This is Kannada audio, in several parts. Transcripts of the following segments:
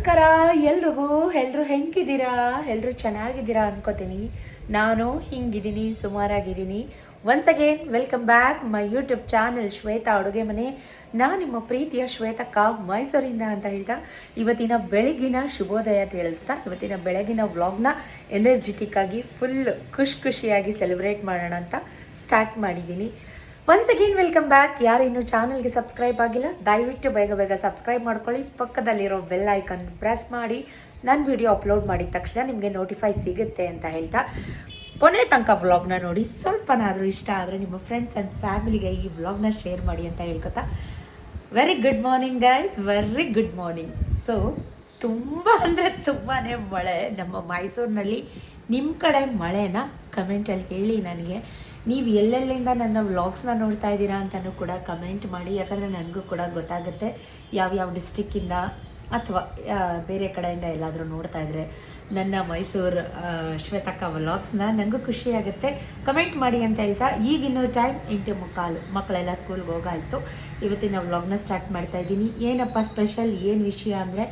ನಮಸ್ಕಾರ ಎಲ್ಲರೂ ಹೆಂಗಿದ್ದೀರಾ? ಎಲ್ಲರೂ ಚೆನ್ನಾಗಿದ್ದೀರಾ ಅನ್ಕೋತೀನಿ. ನಾನು ಹಿಂಗಿದ್ದೀನಿ, ಸುಮಾರಾಗಿದ್ದೀನಿ. Once again welcome back my YouTube channel Shweta ಅಡುಗೆ ಮನೆ. ನಾನು ನಿಮ್ಮ ಪ್ರೀತಿಯ ಶ್ವೇತಕ್ಕ ಮೈಸೂರಿಂದ ಅಂತ ಹೇಳ್ತಾ ಇವತ್ತಿನ ಬೆಳಗಿನ ಶುಭೋದಯ ತಿಳಿಸ್ತಾ ಇವತ್ತಿನ ಬೆಳಗಿನ ವ್ಲಾಗ್ನ ಎನರ್ಜೆಟಿಕ್ ಆಗಿ ಫುಲ್ ಖುಷಿಯಾಗಿ ಸೆಲೆಬ್ರೇಟ್ ಮಾಡೋಣ ಅಂತ ಸ್ಟಾರ್ಟ್ ಮಾಡಿದ್ದೀನಿ. Once again welcome back. ಯಾರು ಇನ್ನೂ ಚಾನಲ್ಗೆ ಸಬ್ಸ್ಕ್ರೈಬ್ ಆಗಿಲ್ಲ ದಯವಿಟ್ಟು ಬೇಗ ಸಬ್ಸ್ಕ್ರೈಬ್ ಮಾಡ್ಕೊಳ್ಳಿ. ಪಕ್ಕದಲ್ಲಿರೋ ಬೆಲ್ ಐಕನ್ ಪ್ರೆಸ್ ಮಾಡಿ ನನ್ನ ವಿಡಿಯೋ ಅಪ್ಲೋಡ್ ಮಾಡಿದ ತಕ್ಷಣ ನಿಮಗೆ ನೋಟಿಫೈ ಸಿಗುತ್ತೆ ಅಂತ ಹೇಳ್ತಾ ಕೊನೆ ತನಕ ವ್ಲಾಗ್ನ ನೋಡಿ. ಸ್ವಲ್ಪನಾದರೂ ಇಷ್ಟ ಆದರೆ ನಿಮ್ಮ ಫ್ರೆಂಡ್ಸ್ ಆ್ಯಂಡ್ ಫ್ಯಾಮಿಲಿಗೆ ಈ ವ್ಲಾಗ್ನ ಶೇರ್ ಮಾಡಿ ಅಂತ ಹೇಳ್ಕೊತಾ very good morning guys, very good morning. So ತುಂಬ ಅಂದರೆ ತುಂಬಾ ಮಳೆ ನಮ್ಮ ಮೈಸೂರಿನಲ್ಲಿ. ನಿಮ್ಮ ಕಡೆ ಮಳೆನ ಕಮೆಂಟಲ್ಲಿ ಹೇಳಿ ನನಗೆ. ನೀವು ಎಲ್ಲೆಲ್ಲಿಂದ ನನ್ನ ವ್ಲಾಗ್ಸ್ನ ನೋಡ್ತಾ ಇದ್ದೀರಾ ಅಂತಲೂ ಕೂಡ ಕಮೆಂಟ್ ಮಾಡಿ. ಯಾಕಂದರೆ ನನಗೂ ಕೂಡ ಗೊತ್ತಾಗುತ್ತೆ ಯಾವ್ಯಾವ ಡಿಸ್ಟಿಕ್ಕಿಂದ ಅಥವಾ ಬೇರೆ ಕಡೆಯಿಂದ ಎಲ್ಲಾದರೂ ನೋಡ್ತಾ ಇದ್ದರೆ ನನ್ನ ಮೈಸೂರು ಶ್ವೇತಕ್ಕ ವ್ಲಾಗ್ಸ್ನ ನನಗೂ ಖುಷಿಯಾಗುತ್ತೆ. ಕಮೆಂಟ್ ಮಾಡಿ ಅಂತ ಹೇಳ್ತಾ ಈಗಿನ್ನೂ ಟೈಮ್ 8:15. ಮಕ್ಕಳೆಲ್ಲ ಸ್ಕೂಲ್ಗೆ ಹೋಗಾಯಿತು. ಇವತ್ತಿನ ವ್ಲಾಗ್ನ ಸ್ಟಾರ್ಟ್ ಮಾಡ್ತಾ ಇದ್ದೀನಿ. ಏನಪ್ಪ ಸ್ಪೆಷಲ್, ಏನು ವಿಷಯ ಅಂದರೆ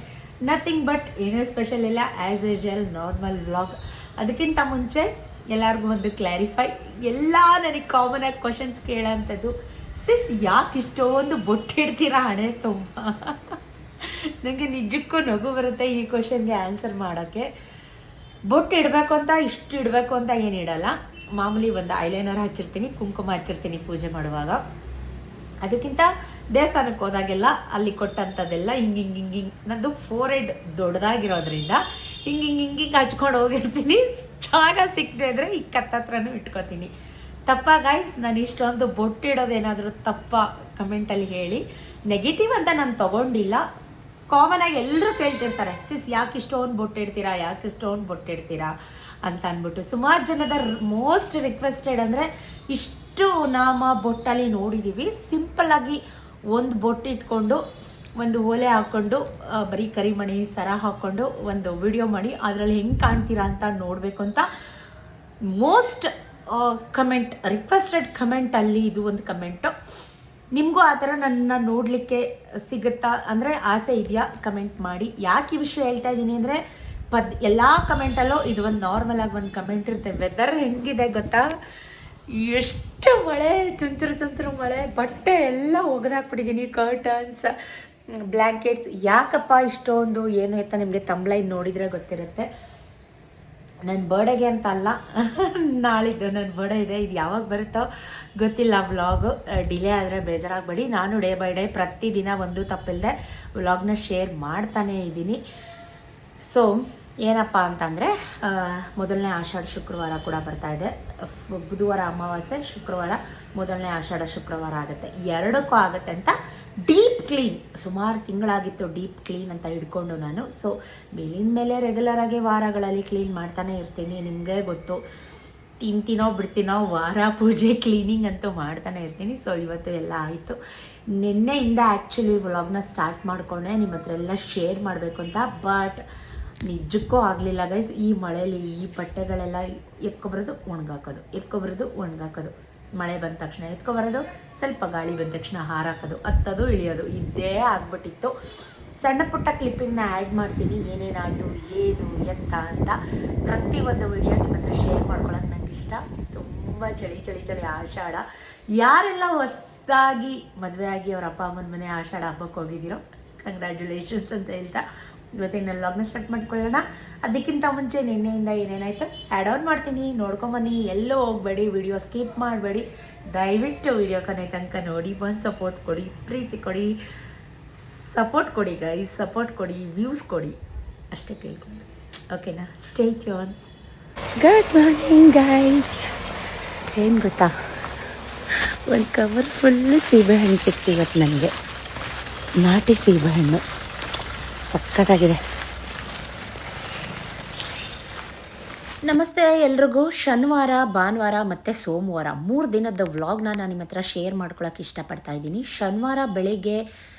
ನಥಿಂಗ್ ಬಟ್ ಏನೂ ಸ್ಪೆಷಲ್ ಇಲ್ಲ, ಆ್ಯಸ್ ಯೂಶುವಲ್ ನಾರ್ಮಲ್ ವ್ಲಾಗ್. ಅದಕ್ಕಿಂತ ಮುಂಚೆ ಎಲ್ಲರಿಗೂ ಒಂದು ಕ್ಲಾರಿಫೈ. ಎಲ್ಲ ನನಗೆ ಕಾಮನಾಗಿ ಕ್ವಶನ್ಸ್ ಕೇಳೋಂಥದ್ದು, ಸಿಸ್ ಯಾಕೆ ಇಷ್ಟೊಂದು ಬೊಟ್ಟಿಡ್ತೀರಾ ಹಣೆ ತುಂಬ? ನನಗೆ ನಿಜಕ್ಕೂ ನಗು ಬರುತ್ತೆ ಈ ಕ್ವಶನ್ಗೆ ಆನ್ಸರ್ ಮಾಡೋಕ್ಕೆ. ಬೊಟ್ಟು ಇಡಬೇಕು ಅಂತ ಇಷ್ಟು ಇಡಬೇಕು ಅಂತ ಏನು ಇಡಲ್ಲ. ಮಾಮೂಲಿ ಒಂದು ಐಲೈನರ್ ಹಚ್ಚಿರ್ತೀನಿ, ಕುಂಕುಮ ಹಚ್ಚಿರ್ತೀನಿ ಪೂಜೆ ಮಾಡುವಾಗ. ಅದಕ್ಕಿಂತ ದೇವಸ್ಥಾನಕ್ಕೆ ಹೋದಾಗೆಲ್ಲ ಅಲ್ಲಿ ಕೊಟ್ಟಂಥದ್ದೆಲ್ಲ ಹಿಂಗೆ ನಂದು ಫೋರ್ ಹೆಡ್ ದೊಡ್ಡದಾಗಿರೋದ್ರಿಂದ ಹಿಂಗೆ ಹಚ್ಕೊಂಡು ಹೋಗಿರ್ತೀನಿ. ಜಾಗ ಸಿಕ್ಕದೆ ಅಂದರೆ ಈ ಕತ್ತತ್ರನೂ ಇಟ್ಕೋತೀನಿ. ತಪ್ಪ ಗೈಸ್? ನಾನು ಇಷ್ಟೊಂದು ಬೊಟ್ಟಿಡೋದೇನಾದರೂ ತಪ್ಪ ಕಮೆಂಟಲ್ಲಿ ಹೇಳಿ. ನೆಗೆಟಿವ್ ಅಂತ ನಾನು ತೊಗೊಂಡಿಲ್ಲ. ಕಾಮನಾಗಿ ಎಲ್ಲರೂ ಕೇಳ್ತಿರ್ತಾರೆ, ಸಿಸ್ ಯಾಕೆ ಇಷ್ಟೊಂದು ಬೊಟ್ಟಿಡ್ತೀರಾ ಅಂತ ಅಂದ್ಬಿಟ್ಟು. ಸುಮಾರು ಜನದ ಮೋಸ್ಟ್ ರಿಕ್ವೆಸ್ಟೆಡ್ ಅಂದರೆ ಇಷ್ಟು ನಾಮ ಬೊಟ್ಟಲ್ಲಿ ನೋಡಿದ್ದೀವಿ. ಸಿಂಪಲ್ಲಾಗಿ ಒಂದು ಬೊಟ್ಟು ಇಟ್ಕೊಂಡು ಒಂದು ಓಲೆ ಹಾಕ್ಕೊಂಡು ಬರೀ ಕರಿಮಣಿ ಸರ ಹಾಕ್ಕೊಂಡು ಒಂದು ವಿಡಿಯೋ ಮಾಡಿ ಅದರಲ್ಲಿ ಹೆಂಗೆ ಕಾಣ್ತೀರಾ ಅಂತ ನೋಡಬೇಕು ಅಂತ ಮೋಸ್ಟ್ ಕಮೆಂಟ್ ರಿಕ್ವೆಸ್ಟೆಡ್ ಕಮೆಂಟಲ್ಲಿ ಇದು ಒಂದು ಕಮೆಂಟು. ನಿಮಗೂ ಆ ಥರ ನನ್ನ ನೋಡಲಿಕ್ಕೆ ಸಿಗುತ್ತಾ ಅಂದರೆ ಆಸೆ ಇದೆಯಾ? ಕಮೆಂಟ್ ಮಾಡಿ. ಯಾಕೆ ಈ ವಿಷಯ ಹೇಳ್ತಾ ಇದ್ದೀನಿ ಅಂದರೆ ಎಲ್ಲ ಕಮೆಂಟಲ್ಲೂ ಇದು ಒಂದು ನಾರ್ಮಲಾಗಿ ಒಂದು ಕಮೆಂಟ್ ಇರುತ್ತೆ. ವೆದರ್ ಹೆಂಗಿದೆ ಗೊತ್ತಾ? ಎಷ್ಟು ಮಳೆ, ತುಂತುರು ಮಳೆ. ಬಟ್ಟೆ ಎಲ್ಲ ಒಗೆದಾಕ್ಬಿಟ್ಟಿದ್ದೀನಿ, ಕರ್ಟನ್ಸ್, ಬ್ಲ್ಯಾಂಕೆಟ್ಸ್. ಯಾಕಪ್ಪ ಇಷ್ಟೊಂದು ಏನು ಅಂತ ನಿಮಗೆ ತಮ್ಲೈನ್ ನೋಡಿದರೆ ಗೊತ್ತಿರುತ್ತೆ. ನನ್ನ ಬರ್ಡೇಗೆ ಅಂತ ಅಲ್ಲ, ನಾಳಿದ್ದು ನನ್ನ ಬರ್ಡೇ ಇದೆ. ಇದು ಯಾವಾಗ ಬರುತ್ತೋ ಗೊತ್ತಿಲ್ಲ. ವ್ಲಾಗು ಡಿಲೇ ಆದರೆ ಬೇಜಾರಾಗಬೇಡಿ. ನಾನು ಡೇ ಬೈ ಡೇ ಪ್ರತಿದಿನ ಒಂದು ತಪ್ಪಿಲ್ಲದೆ ವ್ಲಾಗ್ನ ಶೇರ್ ಮಾಡ್ತಾನೇ ಇದ್ದೀನಿ. ಸೊ ಏನಪ್ಪ ಅಂತಂದರೆ ಮೊದಲನೇ ಆಷಾಢ ಶುಕ್ರವಾರ ಕೂಡ ಬರ್ತಾಯಿದೆ. ಬುಧವಾರ ಅಮಾವಾಸ್ಯೆ, ಶುಕ್ರವಾರ ಮೊದಲನೇ ಆಷಾಢ ಶುಕ್ರವಾರ ಆಗುತ್ತೆ. ಎರಡಕ್ಕೂ ಆಗುತ್ತೆ ಅಂತ ಡೀಪ್ ಕ್ಲೀನ್ ಸುಮಾರು ತಿಂಗಳಾಗಿತ್ತು. ಡೀಪ್ ಕ್ಲೀನ್ ಅಂತ ಹಿಡ್ಕೊಂಡು ನಾನು. ಸೊ ಮೇಲಿನ ಮೇಲೆ ರೆಗ್ಯುಲರಾಗಿ ವಾರಗಳಲ್ಲಿ ಕ್ಲೀನ್ ಮಾಡ್ತಾನೆ ಇರ್ತೀನಿ. ನಿಮಗೆ ಗೊತ್ತು, ತಿಂತೀನೋ ಬಿಡ್ತೀನೋ ವಾರ ಪೂಜೆ ಕ್ಲೀನಿಂಗ್ ಅಂತೂ ಮಾಡ್ತಾನೆ ಇರ್ತೀನಿ. ಸೊ ಇವತ್ತು ಎಲ್ಲ ಆಯಿತು. ನಿನ್ನೆಯಿಂದ ಆ್ಯಕ್ಚುಲಿ ವ್ಲಾಗ್ನ ಸ್ಟಾರ್ಟ್ ಮಾಡಿಕೊಂಡೆ ನಿಮ್ಮ ಹತ್ರ ಎಲ್ಲ ಶೇರ್ ಮಾಡಬೇಕು ಅಂತ. ಬಟ್ ನಿಜಕ್ಕೂ ಆಗಲಿಲ್ಲ ಗೈಸ್. ಈ ಮಳೆಯಲ್ಲಿ ಈ ಬಟ್ಟೆಗಳೆಲ್ಲ ಎತ್ಕೊಬರೋದು ಒಣಗಾಕೋದು, ಮಳೆ ಬಂದ ತಕ್ಷಣ ಎತ್ಕೊಬರೋದು, ಸ್ವಲ್ಪ ಗಾಳಿ ಬಂದ ತಕ್ಷಣ ಹಾರಾಕೋದು, ಹತ್ತೋದು ಇಳಿಯೋದು, ಇದೇ ಆಗ್ಬಿಟ್ಟಿತ್ತು. ಸಣ್ಣ ಪುಟ್ಟ ಕ್ಲಿಪ್ಪಿಂಗ್ನ ಆ್ಯಡ್ ಮಾಡ್ತೀನಿ, ಏನೇನಾಯಿತು ಏನು ಎತ್ತ ಅಂತ. ಪ್ರತಿಯೊಂದು ವಿಡಿಯೋ ನಿಮ್ಮ ಹತ್ರ ಶೇರ್ ಮಾಡ್ಕೊಳ್ಳೋಕೆ ನನಗೆ ಇಷ್ಟ. ತುಂಬ ಚಳಿ ಆಷಾಢ. ಯಾರೆಲ್ಲ ಹೊಸದಾಗಿ ಮದುವೆ ಆಗಿ ಅವ್ರ ಅಪ್ಪ ಅಮ್ಮನ ಮನೆ ಆಷಾಢ ಹಬ್ಬಕ್ಕೆ ಹೋಗಿದ್ದೀರೋ ಕಂಗ್ರ್ಯಾಚುಲೇಷನ್ಸ್ ಅಂತ ಹೇಳ್ತಾ ಇವತ್ತಿನ ವ್ಲಾಗ್ನ ಸ್ಟಾರ್ಟ್ ಮಾಡ್ಕೊಳ್ಳೋಣ. ಅದಕ್ಕಿಂತ ಮುಂಚೆ ನಿನ್ನೆಯಿಂದ ಏನೇನಾಯಿತು ಆ್ಯಡ್ ಆನ್ ಮಾಡ್ತೀನಿ, ನೋಡ್ಕೊಂಬನ್ನಿ. ಎಲ್ಲೂ ಹೋಗಬೇಡಿ, ವಿಡಿಯೋ ಸ್ಕಿಪ್ ಮಾಡಬೇಡಿ. ದಯವಿಟ್ಟು ವಿಡಿಯೋ ಕೊನೆ ತನಕ ನೋಡಿ. ಒಂದು ಸಪೋರ್ಟ್ ಕೊಡಿ, ಪ್ರೀತಿ ಕೊಡಿ, ಸಪೋರ್ಟ್ ಕೊಡಿ ಗೈಸ್, ಸಪೋರ್ಟ್ ಕೊಡಿ, ವ್ಯೂಸ್ ಕೊಡಿ, ಅಷ್ಟೇ ಕೇಳ್ಕೊಂಡು. ಓಕೆನಾ? Stay tune. Good morning guys. ಏನು ಗೊತ್ತಾ, ಒಂದು ಕವರ್ ಫುಲ್ಲು ಸೀಬೆಹಣ್ಣು ಸಿಕ್ತು ಇವತ್ತು ನನಗೆ. ನಾಟಿ ಸೀಬೆಹಣ್ಣು ಸಕ್ಕತ್ತಾಗಿದೆ. ನಮಸ್ತೆ ಎಲ್ರಿಗೂ. ಶನಿವಾರ, ಭಾನುವಾರ ಮತ್ತು ಸೋಮವಾರ 3 ದಿನದ ವ್ಲಾಗ್ನ ನಾನು ನಿಮ್ಮ ಹತ್ರ ಶೇರ್ ಮಾಡ್ಕೊಳಕ್ಕೆ ಇಷ್ಟಪಡ್ತಾ ಇದ್ದೀನಿ. ಶನಿವಾರ ಬೆಳಿಗ್ಗೆ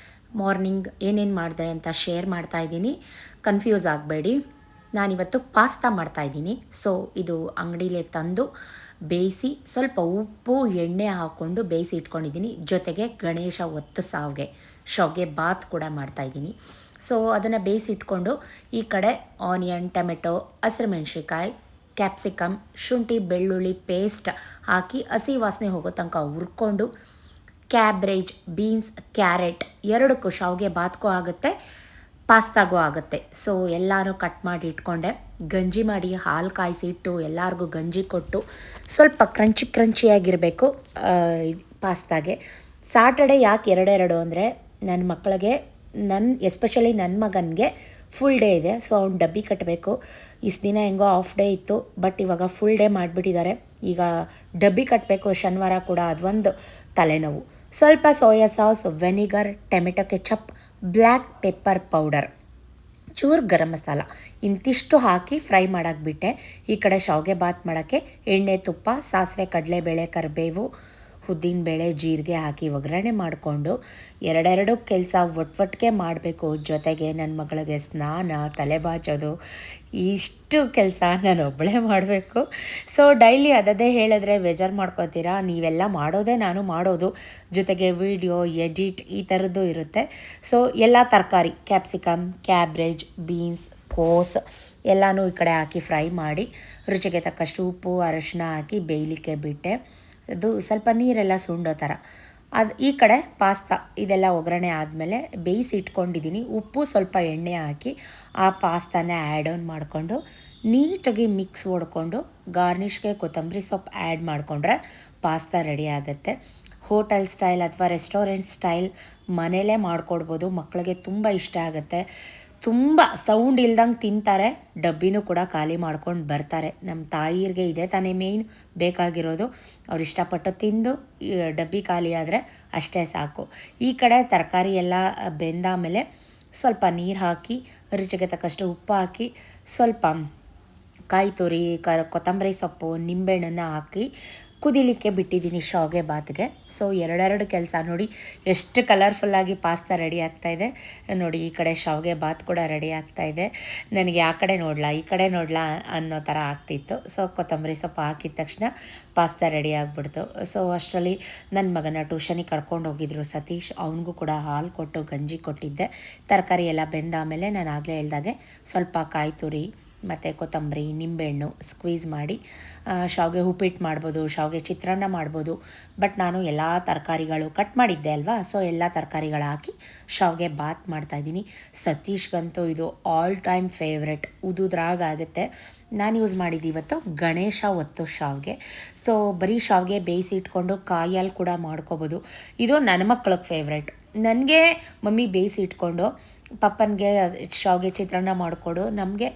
ಮಾರ್ನಿಂಗ್ ಏನೇನು ಮಾಡಿದೆ ಅಂತ ಶೇರ್ ಮಾಡ್ತಾ ಇದ್ದೀನಿ. ಕನ್ಫ್ಯೂಸ್ ಆಗಬೇಡಿ. ನಾನಿವತ್ತು ಪಾಸ್ತಾ ಮಾಡ್ತಾಯಿದ್ದೀನಿ. ಸೊ ಇದು ಅಂಗಡಿಲೇ ತಂದು ಬೇಯಿಸಿ ಸ್ವಲ್ಪ ಉಪ್ಪು ಎಣ್ಣೆ ಹಾಕ್ಕೊಂಡು ಬೇಯಿಸಿ ಇಟ್ಕೊಂಡಿದ್ದೀನಿ. ಜೊತೆಗೆ ಗಣೇಶ ಒತ್ತು ಶಾವಿಗೆ ಬಾತ್ ಕೂಡ ಮಾಡ್ತಾಯಿದ್ದೀನಿ. ಸೊ ಅದನ್ನು ಬೇಯಿಸಿ ಇಟ್ಕೊಂಡು ಈ ಕಡೆ ಆನಿಯನ್, ಟೊಮೆಟೊ, ಹಸಿರುಮೆಣ್ಸಿಕಾಯಿ, ಕ್ಯಾಪ್ಸಿಕಮ್, ಶುಂಠಿ ಬೆಳ್ಳುಳ್ಳಿ ಪೇಸ್ಟ್ ಹಾಕಿ ಹಸಿ ವಾಸನೆ ಹೋಗೋ ತನಕ ಹುರ್ಕೊಂಡು ಕ್ಯಾಬ್ರೇಜ್, ಬೀನ್ಸ್, ಕ್ಯಾರೆಟ್ ಎರಡಕ್ಕೂ ಶಾವಿಗೆ ಬಾತ್ಗೂ ಆಗುತ್ತೆ, ಪಾಸ್ತಾಗೂ ಆಗುತ್ತೆ. ಸೊ ಎಲ್ಲನೂ ಕಟ್ ಮಾಡಿ ಇಟ್ಕೊಂಡೆ. ಗಂಜಿ ಮಾಡಿ ಹಾಲು ಕಾಯಿಸಿ ಇಟ್ಟು ಎಲ್ಲರಿಗೂ ಗಂಜಿ ಕೊಟ್ಟು ಸ್ವಲ್ಪ ಕ್ರಂಚಿಯಾಗಿರಬೇಕು ಪಾಸ್ತಾಗೆ. ಸಾಟರ್ಡೆ ಯಾಕೆ ಎರಡೆರಡು ಅಂದರೆ ನನ್ನ ಮಕ್ಕಳಿಗೆ ಎಸ್ಪೆಷಲಿ ನನ್ನ ಮಗನಿಗೆ ಫುಲ್ ಡೇ ಇದೆ. ಸೊ ಅವ್ನು ಡಬ್ಬಿ ಕಟ್ಟಬೇಕು. ಇಷ್ಟು ದಿನ ಹೆಂಗೋ ಆಫ್ ಡೇ ಇತ್ತು, ಬಟ್ ಇವಾಗ ಫುಲ್ ಡೇ ಮಾಡಿಬಿಟ್ಟಿದ್ದಾರೆ. ಈಗ ಡಬ್ಬಿ ಕಟ್ಟಬೇಕು ಶನಿವಾರ ಕೂಡ, ಅದೊಂದು ತಲೆನೋವು. ಸ್ವಲ್ಪ soya sauce, vinegar, tomato ketchup, black pepper powder, ಚೂರು ಗರಂ ಮಸಾಲ ಇಂತಿಷ್ಟು ಹಾಕಿ ಫ್ರೈ ಮಾಡೋಕ್ಬಿಟ್ಟೆ. ಈ ಕಡೆ ಶಾವಿಗೆ ಬಾತ್ ಮಾಡೋಕ್ಕೆ ಎಣ್ಣೆ, ತುಪ್ಪ, ಸಾಸಿವೆ, ಕಡಲೆಬೇಳೆ, ಕರಿಬೇವು, ಉದ್ದಿನಬೇಳೆ, ಜೀರಿಗೆ ಹಾಕಿ ಒಗ್ಗರಣೆ ಮಾಡಿಕೊಂಡು ಎರಡೆರಡು ಕೆಲಸ ಒಟ್ಟಿಗೆ ಮಾಡಬೇಕು. ಜೊತೆಗೆ ನನ್ನ ಮಗಳಿಗೆ ಸ್ನಾನ, ತಲೆ ಬಾಚೋದು, ಇಷ್ಟು ಕೆಲಸ ನಾನು ಒಬ್ಬಳೇ ಮಾಡಬೇಕು. ಸೊ ಡೈಲಿ ಅದೇ ಹೇಳಿದ್ರೆ ಬೇಜಾರು ಮಾಡ್ಕೊತೀರಾ, ನೀವೆಲ್ಲ ಮಾಡೋದೇ ನಾನು ಮಾಡೋದು, ಜೊತೆಗೆ ವಿಡಿಯೋ ಎಡಿಟ್ ಈ ಥರದ್ದು ಇರುತ್ತೆ. ಸೊ ಎಲ್ಲ ತರಕಾರಿ ಕ್ಯಾಪ್ಸಿಕಮ್, ಕ್ಯಾಬ್ರೇಜ್, ಬೀನ್ಸ್, ಕೋಸ್ ಎಲ್ಲನೂ ಈ ಕಡೆ ಹಾಕಿ ಫ್ರೈ ಮಾಡಿ ರುಚಿಗೆ ತಕ್ಕಷ್ಟು ಉಪ್ಪು, ಅರಶಿನ ಹಾಕಿ ಬೇಯಲಿಕ್ಕೆ ಬಿಟ್ಟೆ. ಅದು ಸ್ವಲ್ಪ ನೀರೆಲ್ಲ ಸುಂಡೋ ಥರ. ಈ ಕಡೆ ಪಾಸ್ತಾ ಇದೆಲ್ಲ ಒಗ್ಗರಣೆ ಆದಮೇಲೆ ಬೇಯಿಸಿ ಇಟ್ಕೊಂಡಿದ್ದೀನಿ. ಉಪ್ಪು ಸ್ವಲ್ಪ ಎಣ್ಣೆ ಹಾಕಿ ಆ ಪಾಸ್ತಾನ ಆ್ಯಡ್ ಆನ್ ಮಾಡಿಕೊಂಡು ನೀಟಾಗಿ ಮಿಕ್ಸ್ ಹೊಡ್ಕೊಂಡು ಗಾರ್ನಿಷ್ಗೆ ಕೊತ್ತಂಬರಿ ಸೊಪ್ಪು ಆ್ಯಡ್ ಮಾಡಿಕೊಂಡ್ರೆ ಪಾಸ್ತಾ ರೆಡಿ ಆಗುತ್ತೆ. ಹೋಟೆಲ್ ಸ್ಟೈಲ್ ಅಥವಾ ರೆಸ್ಟೋರೆಂಟ್ ಸ್ಟೈಲ್ ಮನೇಲೇ ಮಾಡಿಕೊಡ್ಬೋದು. ಮಕ್ಕಳಿಗೆ ತುಂಬ ಇಷ್ಟ ಆಗುತ್ತೆ. ತುಂಬ ಸೌಂಡ್ ಇಲ್ದಂಗೆ ತಿಂತಾರೆ, ಡಬ್ಬಿನೂ ಕೂಡ ಖಾಲಿ ಮಾಡ್ಕೊಂಡು ಬರ್ತಾರೆ. ನಮ್ಮ ತಾಯಿಯರಿಗೆ ಇದೆ ತಾನೇ ಮೇಯ್ನ್ ಬೇಕಾಗಿರೋದು. ಅವ್ರು ಇಷ್ಟಪಟ್ಟು ತಿಂದು ಡಬ್ಬಿ ಖಾಲಿ ಆದರೆ ಅಷ್ಟೇ ಸಾಕು. ಈ ಕಡೆ ತರಕಾರಿ ಎಲ್ಲ ಬೆಂದಾಮೇಲೆ ಸ್ವಲ್ಪ ನೀರು ಹಾಕಿ ರುಚಿಗೆ ತಕ್ಕಷ್ಟು ಉಪ್ಪು ಹಾಕಿ ಸ್ವಲ್ಪ ಕಾಯಿ ತುರಿ, ಕೊತ್ತಂಬರಿ ಸೊಪ್ಪು, ನಿಂಬೆಹಣ್ಣನ್ನು ಹಾಕಿ ಕುದಿಲಿಕ್ಕೆ ಬಿಟ್ಟಿದ್ದೀನಿ ಶಾವಿಗೆ ಬಾತ್ಗೆ. ಸೊ ಎರಡೆರಡು ಕೆಲಸ ನೋಡಿ ಎಷ್ಟು ಕಲರ್ಫುಲ್ಲಾಗಿ ಪಾಸ್ತಾ ರೆಡಿ ಆಗ್ತಾಯಿದೆ ನೋಡಿ. ಈ ಕಡೆ ಶಾವಿಗೆ ಬಾತ್ ಕೂಡ ರೆಡಿ ಆಗ್ತಾಯಿದೆ. ನನಗೆ ಆ ಕಡೆ ನೋಡಲಾ ಈ ಕಡೆ ನೋಡಲಾ ಅನ್ನೋ ಥರ ಆಗ್ತಿತ್ತು. ಸೊ ಕೊತ್ತಂಬರಿ ಸೊಪ್ಪು ಹಾಕಿದ ತಕ್ಷಣ ಪಾಸ್ತಾ ರೆಡಿ ಆಗಿಬಿಡ್ತು. ಸೊ ಅಷ್ಟರಲ್ಲಿ ನನ್ನ ಮಗನ ಟ್ಯೂಷನಿಗೆ ಕರ್ಕೊಂಡು ಹೋಗಿದ್ರು ಸತೀಶ್. ಅವನಿಗೂ ಕೂಡ ಹಾಲು ಕೊಟ್ಟು ಗಂಜಿ ಕೊಟ್ಟಿದ್ದೆ. ತರಕಾರಿ ಎಲ್ಲ ಬೆಂದಾದಮೇಲೆ ನಾನು ಆಗಲೇ ಹೇಳ್ದಾಗೆ ಸ್ವಲ್ಪ ಕಾಯಿ ತುರಿ ಮತ್ತು ಕೊತ್ತಂಬರಿ, ನಿಂಬೆಹಣ್ಣು ಸ್ಕ್ವೀಸ್ ಮಾಡಿ ಶಾವಿಗೆ ಉಪ್ಪಿಟ್ಟು ಮಾಡ್ಬೋದು, ಶಾವಿಗೆ ಚಿತ್ರಾನ್ನ ಮಾಡ್ಬೋದು. ಬಟ್ ನಾನು ಎಲ್ಲ ತರಕಾರಿಗಳು ಕಟ್ ಮಾಡಿದ್ದೆ ಅಲ್ವಾ, ಸೊ ಎಲ್ಲ ತರಕಾರಿಗಳು ಹಾಕಿ ಶಾವಿಗೆ ಬಾತ್ ಮಾಡ್ತಾಯಿದ್ದೀನಿ. ಸತೀಶ್ಗಂತೂ ಇದು ಆಲ್ ಟೈಮ್ ಫೇವ್ರೆಟ್, ಉದುದ್ರಾಗುತ್ತೆ. ನಾನು ಯೂಸ್ ಮಾಡಿದ್ದು ಇವತ್ತು ಗಣೇಶ ಒತ್ತು ಶಾವಿಗೆ. ಸೊ ಬರೀ ಶಾವಿಗೆ ಬೇಯಿಸಿ ಇಟ್ಕೊಂಡು ಕಾಯಲ್ಲಿ ಕೂಡ ಮಾಡ್ಕೋಬೋದು. ಇದು ನನ್ನ ಮಕ್ಕಳಿಗೆ ಫೇವ್ರೆಟ್. ನನಗೆ ಮಮ್ಮಿ ಬೇಯಿಸಿ ಇಟ್ಕೊಂಡು ಪಪ್ಪನಿಗೆ ಶಾವಿಗೆ ಚಿತ್ರಾನ್ನ ಮಾಡಿಕೊಡು, ನಮಗೆ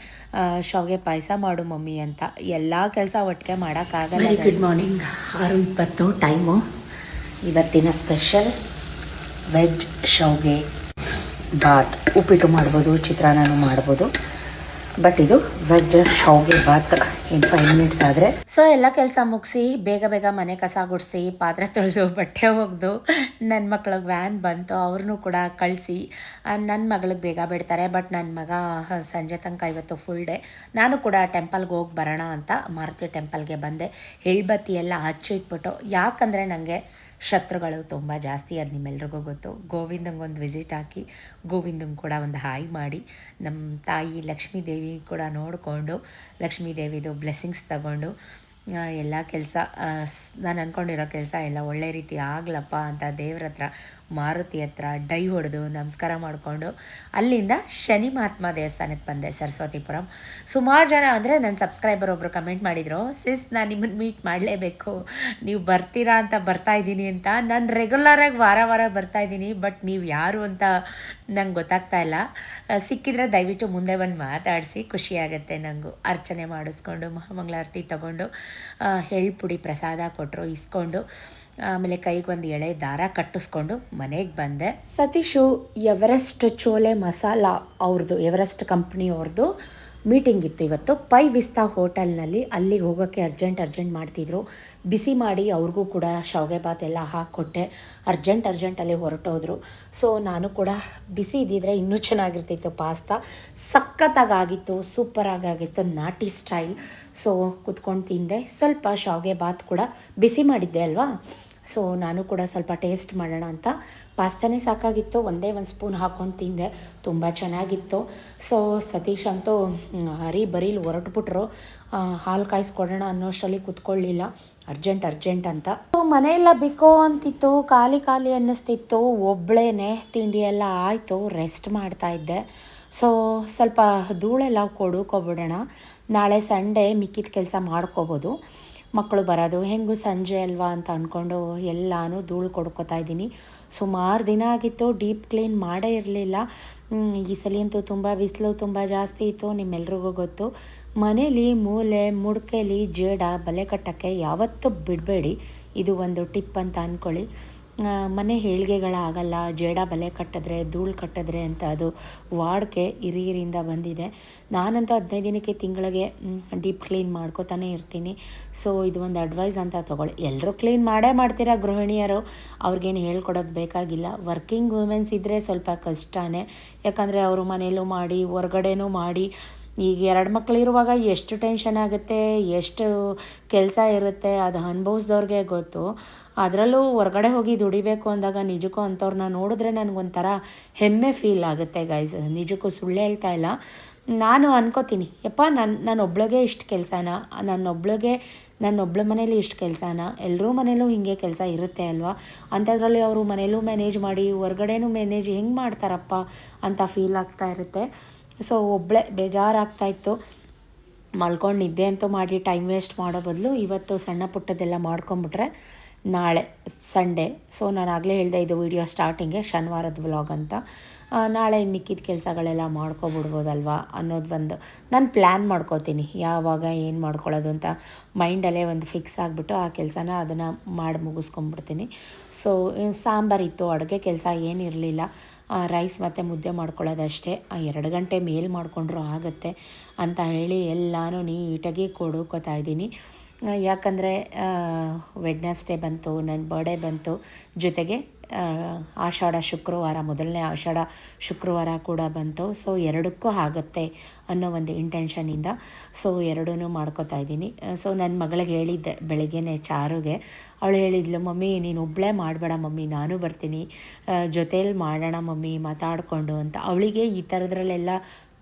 ಶಾವಿಗೆ ಪಾಯಸ ಮಾಡು ಮಮ್ಮಿ ಅಂತ. ಎಲ್ಲ ಕೆಲಸ ಒಟ್ಟಿಗೆ ಮಾಡೋಕ್ಕಾಗಲ್ಲ. Very good morning. 6:20 ಟೈಮು. ಇವತ್ತಿನ ಸ್ಪೆಷಲ್ ವೆಜ್ ಶಾವಿಗೆ ಬಾತ್. ಉಪ್ಪಿಟ್ಟು ಮಾಡ್ಬೋದು, ಚಿತ್ರಾನ್ನನೂ ಮಾಡ್ಬೋದು, ಬಟ್ ಇದು ವೆಜ್ ಶಾವಿಗೆ ಬಾತ್. ಇನ್ನು 5 ಮಿನಿಟ್ಸ್ ಆದರೆ ಸೊ ಎಲ್ಲ ಕೆಲಸ ಮುಗಿಸಿ ಬೇಗ ಮನೆ ಕಸ ಗುಡಿಸಿ ಪಾತ್ರೆ ತೊಳೆದು ಬಟ್ಟೆ ಒಗೆದು ನನ್ನ ಮಕ್ಳಿಗೆ ವ್ಯಾನ್ ಬಂತು, ಅವ್ರನ್ನೂ ಕೂಡ ಕಳಿಸಿ ನನ್ನ ಮಗಳಿಗೆ ಬೇಗ ಬಿಡ್ತಾರೆ. ಬಟ್ ನನ್ನ ಮಗ ಸಂಜೆ ತನಕ ಇವತ್ತು ಫುಲ್ ಡೇ. ನಾನು ಕೂಡ ಟೆಂಪಲ್ಗೆ ಹೋಗಿ ಬರೋಣ ಅಂತ ಮಾರುತಿ ಟೆಂಪಲ್ಗೆ ಬಂದೆ. ಎಳ್ಬತ್ತಿ ಎಲ್ಲ ಹಚ್ಚಿಟ್ಬಿಟ್ಟು, ಯಾಕಂದರೆ ನನಗೆ ಶತ್ರುಗಳು ತುಂಬ ಜಾಸ್ತಿ, ಅದು ನಿಮ್ಮೆಲ್ರಿಗೂ ಗೊತ್ತು. ಗೋವಿಂದಂಗೊಂದು ವಿಸಿಟ್ ಹಾಕಿ ಗೋವಿಂದಂಗೆ ಕೂಡ ಒಂದು ಹಾಯ್ ಮಾಡಿ ನಮ್ಮ ತಾಯಿ ಲಕ್ಷ್ಮೀ ದೇವಿ ಕೂಡ ನೋಡಿಕೊಂಡು ಲಕ್ಷ್ಮೀ ದೇವಿದು ಬ್ಲೆಸ್ಸಿಂಗ್ಸ್ ತಗೊಂಡು ಎಲ್ಲ ಕೆಲಸ ನಾನು ಅಂದ್ಕೊಂಡಿರೋ ಕೆಲಸ ಎಲ್ಲ ಒಳ್ಳೆ ರೀತಿ ಆಗ್ಲಪ್ಪ ಅಂತ ದೇವ್ರ ಹತ್ರ ಮಾರುತಿ ಹತ್ರ ಡೈ ಹೊಡೆದು ನಮಸ್ಕಾರ ಮಾಡಿಕೊಂಡು ಅಲ್ಲಿಂದ ಶನಿ ಮಹಾತ್ಮ ದೇವಸ್ಥಾನಕ್ಕೆ ಬಂದೆ, ಸರಸ್ವತಿಪುರಂ. ಸುಮಾರು ಜನ ಅಂದರೆ ನನ್ನ ಸಬ್ಸ್ಕ್ರೈಬರ್ ಒಬ್ಬರು ಕಮೆಂಟ್ ಮಾಡಿದರು, ಸಿಸ್ ನಾನು ನಿಮ್ಮನ್ನು ಮೀಟ್ ಮಾಡಲೇಬೇಕು, ನೀವು ಬರ್ತೀರಾ ಅಂತ ಬರ್ತಾಯಿದ್ದೀನಿ ಅಂತ. ನಾನು ರೆಗ್ಯುಲರಾಗಿ ವಾರ ಬರ್ತಾಯಿದ್ದೀನಿ, ಬಟ್ ನೀವು ಯಾರು ಅಂತ ನಂಗೆ ಗೊತ್ತಾಗ್ತಾ ಇಲ್ಲ. ಸಿಕ್ಕಿದರೆ ದಯವಿಟ್ಟು ಮುಂದೆ ಬಂದು ಮಾತಾಡಿಸಿ, ಖುಷಿಯಾಗುತ್ತೆ ನನಗೂ. ಅರ್ಚನೆ ಮಾಡಿಸ್ಕೊಂಡು ಮಹಾಮಂಗಳಾರತಿ ತಗೊಂಡು ಎಳ್ಪುಡಿ ಪ್ರಸಾದ ಕೊಟ್ಟರು, ಇಸ್ಕೊಂಡು ಆಮೇಲೆ ಕೈಗೆ ಒಂದು ಎಳೆ ದಾರ ಕಟ್ಟಿಸ್ಕೊಂಡು ಮನೆಗೆ ಬಂದೆ. ಸತೀಶು ಎವರೆಸ್ಟ್ ಚೋಲೆ ಮಸಾಲ ಅವ್ರದ್ದು, ಎವರೆಸ್ಟ್ ಕಂಪ್ನಿ ಅವ್ರದ್ದು ಮೀಟಿಂಗ್ ಇತ್ತು ಇವತ್ತು ಪೈ ವಿಸ್ತಾ ಹೋಟೆಲ್ನಲ್ಲಿ. ಅಲ್ಲಿಗೆ ಹೋಗೋಕ್ಕೆ ಅರ್ಜೆಂಟ್ ಮಾಡ್ತಿದ್ರು. ಬಿಸಿ ಮಾಡಿ ಅವ್ರಿಗೂ ಕೂಡ ಶಾವಿಗೆ ಬಾತ್ ಎಲ್ಲ ಹಾಕ್ಕೊಟ್ಟೆ. ಅರ್ಜೆಂಟಲ್ಲಿ ಹೊರಟೋದ್ರು. ಸೊ ನಾನು ಕೂಡ ಬಿಸಿ ಇದ್ದಿದ್ರೆ ಇನ್ನೂ ಚೆನ್ನಾಗಿರ್ತಿತ್ತು. ಪಾಸ್ತಾ ಸಖತ್ತಾಗಿತ್ತು, ಸೂಪರಾಗಿತ್ತು, ನಾಟಿ ಸ್ಟೈಲ್. ಸೊ ಕುತ್ಕೊಂಡು ತಿಂದೆ. ಸ್ವಲ್ಪ ಶಾವಿಗೆ ಬಾತ್ ಕೂಡ ಬಿಸಿ ಮಾಡಿದ್ದೆ ಅಲ್ವಾ, ಸೊ ನಾನು ಕೂಡ ಸ್ವಲ್ಪ ಟೇಸ್ಟ್ ಮಾಡೋಣ ಅಂತ. ಪಾಸ್ತಾನೇ ಸಾಕಾಗಿತ್ತು, ಒಂದೇ ಒಂದು ಸ್ಪೂನ್ ಹಾಕ್ಕೊಂಡು ತಿಂದೆ, ತುಂಬ ಚೆನ್ನಾಗಿತ್ತು. ಸೊ ಸತೀಶ್ ಅಂತೂ ಬರೀಲಿ ಹೊರಟ್ಬಿಟ್ರು. ಹಾಲು ಕಾಯಿಸ್ಕೊಡೋಣ ಅನ್ನೋಷ್ಟರಲ್ಲಿ ಕೂತ್ಕೊಳ್ಳಿಲ್ಲ, ಅರ್ಜೆಂಟ್ ಅಂತ. ಮನೆಯೆಲ್ಲ ಬಿಕೋ ಅಂತಿತ್ತು, ಖಾಲಿ ಅನ್ನಿಸ್ತಿತ್ತು. ಒಬ್ಬಳೇನೆ ತಿಂಡಿ ಎಲ್ಲ ಆಯಿತು, ರೆಸ್ಟ್ ಮಾಡ್ತಾಯಿದ್ದೆ. ಸೊ ಸ್ವಲ್ಪ ಧೂಳೆಲ್ಲ ಕೊಡುಕೋಬಿಡೋಣ, ನಾಳೆ ಸಂಡೇ ಮಿಕ್ಕಿದ ಕೆಲಸ ಮಾಡ್ಕೋಬೋದು. ಮಕ್ಕಳು ಬರೋದು ಹೆಂಗೂ ಸಂಜೆ ಅಲ್ವಾ ಅಂತ ಅಂದ್ಕೊಂಡು ಎಲ್ಲನೂ ಧೂಳು ಕೊಡ್ಕೋತಾ ಇದ್ದೀನಿ. ಸುಮಾರು ದಿನ ಆಗಿತ್ತು, ಡೀಪ್ ಕ್ಲೀನ್ ಮಾಡೇ ಇರಲಿಲ್ಲ. ಈ ಸಲ ಅಂತೂ ತುಂಬ ಬಿಸಿಲು ತುಂಬ ಜಾಸ್ತಿ ಇತ್ತು, ನಿಮ್ಮೆಲ್ರಿಗೂ ಗೊತ್ತು. ಮನೇಲಿ ಮೂಲೆ ಮುಡ್ಕೆಲಿ ಜೇಡ ಬಲೆ ಕಟ್ಟೋಕ್ಕೆ ಯಾವತ್ತೂ ಬಿಡಬೇಡಿ, ಇದು ಒಂದು ಟಿಪ್ ಅಂತ ಅಂದ್ಕೊಳ್ಳಿ. ಮನೆ ಏಳ್ಗೆಗಳಾಗಲ್ಲ, ಜೇಡ ಬಲೆ ಕಟ್ಟಿದ್ರೆ ಧೂಳು ಕಟ್ಟಿದ್ರೆ ಅಂತ ಅದು ವಾಡಿಕೆ ಹಿರಿಯರಿಂದ ಬಂದಿದೆ. ನಾನಂತೂ 15 ದಿನಕ್ಕೆ ತಿಂಗಳಿಗೆ ಡೀಪ್ ಕ್ಲೀನ್ ಮಾಡ್ಕೋತಾನೆ ಇರ್ತೀನಿ. ಸೊ ಇದು ಒಂದು ಅಡ್ವೈಸ್ ಅಂತ ತೊಗೊಳ್ಳಿ. ಎಲ್ಲರೂ ಕ್ಲೀನ್ ಮಾಡೇ ಮಾಡ್ತೀರಾ ಗೃಹಿಣಿಯರು, ಅವ್ರಿಗೇನು ಹೇಳ್ಕೊಡೋದು ಬೇಕಾಗಿಲ್ಲ. ವರ್ಕಿಂಗ್ ವುಮೆನ್ಸ್ ಇದ್ದರೆ ಸ್ವಲ್ಪ ಕಷ್ಟನೇ, ಯಾಕಂದರೆ ಅವರು ಮನೇಲೂ ಮಾಡಿ ಹೊರ್ಗಡೆನೂ ಮಾಡಿ. ಈಗ 2 ಮಕ್ಕಳಿರುವಾಗ ಎಷ್ಟು ಟೆನ್ಷನ್ ಆಗುತ್ತೆ, ಎಷ್ಟು ಕೆಲಸ ಇರುತ್ತೆ, ಅದು ಅನುಭವಿಸ್ದವ್ರಿಗೆ ಗೊತ್ತು. ಅದರಲ್ಲೂ ಹೊರಗಡೆ ಹೋಗಿ ದುಡಿಬೇಕು ಅಂದಾಗ ನಿಜಕ್ಕೂ ಅಂಥವ್ರನ್ನ ನೋಡಿದ್ರೆ ನನಗೊಂಥರ ಹೆಮ್ಮೆ ಫೀಲ್ ಆಗುತ್ತೆ ಗೈಸ್, ನಿಜಕ್ಕೂ ಸುಳ್ಳು ಹೇಳ್ತಾ ಇಲ್ಲ. ನಾನು ಅನ್ಕೋತೀನಿ, ಯಪ್ಪ ನನ್ನೊಬ್ಳಿಗೆ ಇಷ್ಟು ಕೆಲಸನ, ನನ್ನೊಬ್ಳ ಮನೇಲಿ ಇಷ್ಟು ಕೆಲಸನ, ಎಲ್ಲರೂ ಮನೇಲೂ ಹೀಗೆ ಕೆಲಸ ಇರುತ್ತೆ ಅಲ್ವಾ. ಅಂಥದ್ರಲ್ಲಿ ಅವರು ಮನೇಲೂ ಮ್ಯಾನೇಜ್ ಮಾಡಿ ಹೊರ್ಗಡೆನೂ ಮ್ಯಾನೇಜ್ ಹೆಂಗೆ ಮಾಡ್ತಾರಪ್ಪ ಅಂತ ಫೀಲ್ ಆಗ್ತಾ ಇರುತ್ತೆ. ಸೊ ಒಬ್ಬಳೇ ಬೇಜಾರಾಗ್ತಾಯಿತ್ತು. ಮಲ್ಕೊಂಡು ನಿದ್ದೆ ಅಂತೂ ಮಾಡಿ ಟೈಮ್ ವೇಸ್ಟ್ ಮಾಡೋ ಬದಲು ಇವತ್ತು ಸಣ್ಣ ಪುಟ್ಟದೆಲ್ಲ ಮಾಡ್ಕೊಂಬಿಟ್ರೆ ನಾಳೆ ಸಂಡೇ. ಸೊ ನಾನು ಆಗಲೇ ಹೇಳಿದೆ, ಇದು ವಿಡಿಯೋ ಸ್ಟಾರ್ಟಿಂಗೆ ಶನಿವಾರದ ವ್ಲಾಗ್ ಅಂತ. ನಾಳೆ ಮಿಕ್ಕಿದ ಕೆಲಸಗಳೆಲ್ಲ ಮಾಡ್ಕೊಬಿಡ್ಬೋದಲ್ವ ಅನ್ನೋದು ಒಂದು ನಾನು ಪ್ಲ್ಯಾನ್ ಮಾಡ್ಕೋತೀನಿ, ಯಾವಾಗ ಏನು ಮಾಡ್ಕೊಳ್ಳೋದು ಅಂತ ಮೈಂಡಲ್ಲೇ ಒಂದು ಫಿಕ್ಸ್ ಆಗಿಬಿಟ್ಟು ಆ ಕೆಲಸನ ಅದನ್ನು ಮಾಡಿ ಮುಗಿಸ್ಕೊಂಬಿಡ್ತೀನಿ. ಸೊ ಸಾಂಬಾರಿತ್ತು, ಅಡುಗೆ ಕೆಲಸ ಏನಿರಲಿಲ್ಲ, ರೈಸ್ ಮತ್ತು ಮುದ್ದೆ ಮಾಡ್ಕೊಳ್ಳೋದಷ್ಟೇ. 2 ಗಂಟೆ ಮೇಲೆ ಮಾಡಿಕೊಂಡ್ರೂ ಆಗುತ್ತೆ ಅಂತ ಹೇಳಿ ಎಲ್ಲನೂ ನೀಟಾಗಿ ಕೊಡ್ಕೋತಾ ಇದ್ದೀನಿ. ಯಾಕಂದರೆ ವೆಡ್ನೆಸ್ಡೇ ಬಂತು, ನನ್ನ ಬರ್ಡೇ ಬಂತು, ಜೊತೆಗೆ ಆಷಾಢ ಶುಕ್ರವಾರ, ಮೊದಲನೇ ಆಷಾಢ ಶುಕ್ರವಾರ ಕೂಡ ಬಂತು. ಸೊ ಎರಡಕ್ಕೂ ಆಗುತ್ತೆ ಅನ್ನೋ ಒಂದು ಇಂಟೆನ್ಷನಿಂದ ಸೊ ಎರಡೂ ಮಾಡ್ಕೋತಾ ಇದ್ದೀನಿ. ಸೊ ನನ್ನ ಮಗಳಿಗೆ ಹೇಳಿದ್ದೆ ಬೆಳಗ್ಗೆನೇ ಚಾರುಗೆ, ಅವಳು ಹೇಳಿದ್ಲು, ಮಮ್ಮಿ ನೀನು ಒಬ್ಬಳೇ ಮಾಡಬೇಡ ಮಮ್ಮಿ, ನಾನು ಬರ್ತೀನಿ, ಜೊತೇಲಿ ಮಾಡೋಣ ಮಮ್ಮಿ ಮಾತಾಡಿಕೊಂಡು ಅಂತ. ಅವಳಿಗೆ ಈ ಥರದ್ರಲ್ಲೆಲ್ಲ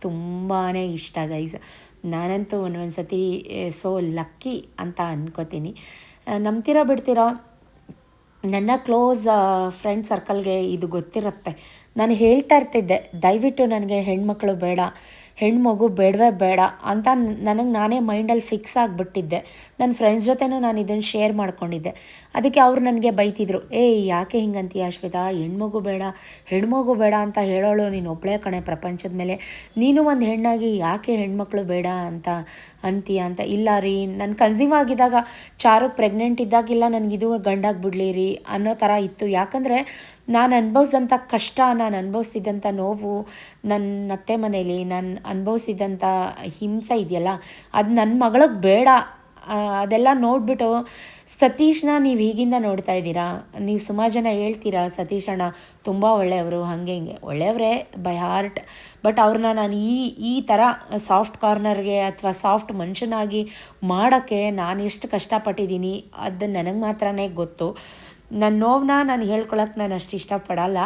ತುಂಬಾ ಇಷ್ಟ ಗೈಸ್. ನಾನಂತೂ ಒಂದೊಂದು ಸತಿ ಸೋ ಲಕ್ಕಿ ಅಂತ ಅನ್ಕೋತೀನಿ. ನಂಬ್ತಿರೋ ಬಿಡ್ತಿರೋ, ನನ್ನ ಕ್ಲೋಸ್ ಫ್ರೆಂಡ್ ಸರ್ಕಲ್ಗೆ ಇದು ಗೊತ್ತಿರುತ್ತೆ. ನಾನು ಹೇಳ್ತಾ ಇರ್ತಿದ್ದೆ, ದಯವಿಟ್ಟು ನನಗೆ ಹೆಣ್ಮಕ್ಳು ಬೇಡ, ಹೆಣ್ಮಗು ಬೇಡವೇ ಬೇಡ ಅಂತ ನನಗೆ ನಾನೇ ಮೈಂಡಲ್ಲಿ ಫಿಕ್ಸ್ ಆಗಿಬಿಟ್ಟಿದ್ದೆ. ನನ್ನ ಫ್ರೆಂಡ್ಸ್ ಜೊತೆನೂ ನಾನು ಇದನ್ನು ಶೇರ್ ಮಾಡ್ಕೊಂಡಿದ್ದೆ. ಅದಕ್ಕೆ ಅವ್ರು ನನಗೆ ಬೈತಿದ್ರು, ಯಾಕೆ ಹಿಂಗಂತೀಯ ಶ್ವೇತಾ, ಹೆಣ್ಮಗು ಬೇಡ ಅಂತ ಹೇಳೋಳು ನೀನು ಒಬ್ಬಳೇ ಕಣೆ ಪ್ರಪಂಚದ ಮೇಲೆ, ನೀನು ಒಂದು ಹೆಣ್ಣಾಗಿ ಯಾಕೆ ಹೆಣ್ಮಕ್ಳು ಬೇಡ ಅಂತ ಅಂತೀಯ ಅಂತ. ಇಲ್ಲ ರೀ, ನಾನು ಕನ್ಸೀವ್ ಆಗಿದ್ದಾಗ, ಚಾರು ಪ್ರೆಗ್ನೆಂಟ್ ಇದ್ದಾಗಿಲ್ಲ ನನಗಿದು ಗಂಡಾಗ್ಬಿಡ್ಲಿ ರೀ ಅನ್ನೋ ಥರ ಇತ್ತು. ಯಾಕಂದರೆ ನಾನು ಅನುಭವಿಸಿದಂಥ ಕಷ್ಟ, ನಾನು ಅನುಭವಿಸಿದಂಥ ನೋವು, ನನ್ನ ಅತ್ತೆ ಮನೇಲಿ ನಾನು ಅನುಭವಿಸಿದಂಥ ಹಿಂಸೆ ಇದೆಯಲ್ಲ, ಅದು ನನ್ನ ಮಗಳಿಗೆ ಬೇಡ. ಅದೆಲ್ಲ ನೋಡಿಬಿಟ್ಟು ಸತೀಶ್ನ ನೀವು ಈಗಿಂದ ನೋಡ್ತಾ ಇದ್ದೀರಾ, ನೀವು ಸುಮಾರು ಜನ ಹೇಳ್ತೀರಾ ಸತೀಶಣ್ಣ ತುಂಬ ಒಳ್ಳೆಯವರು, ಹಾಗೆ ಹಿಂಗೆ. ಒಳ್ಳೆಯವರೇ ಬೈ ಹಾರ್ಟ್, ಬಟ್ ಅವ್ರನ್ನ ನಾನು ಈ ಥರ ಸಾಫ್ಟ್ ಕಾರ್ನರ್ಗೆ ಅಥವಾ ಸಾಫ್ಟ್ ಮನುಷ್ಯನಾಗಿ ಮಾಡೋಕ್ಕೆ ನಾನು ಎಷ್ಟು ಕಷ್ಟಪಟ್ಟಿದ್ದೀನಿ ಅದು ನನಗೆ ಮಾತ್ರನೇ ಗೊತ್ತು. ನನ್ನ ನೋವನ್ನ ನಾನು ಹೇಳ್ಕೊಳಕ್ಕೆ ನಾನು ಅಷ್ಟು ಇಷ್ಟಪಡಲ್ಲ,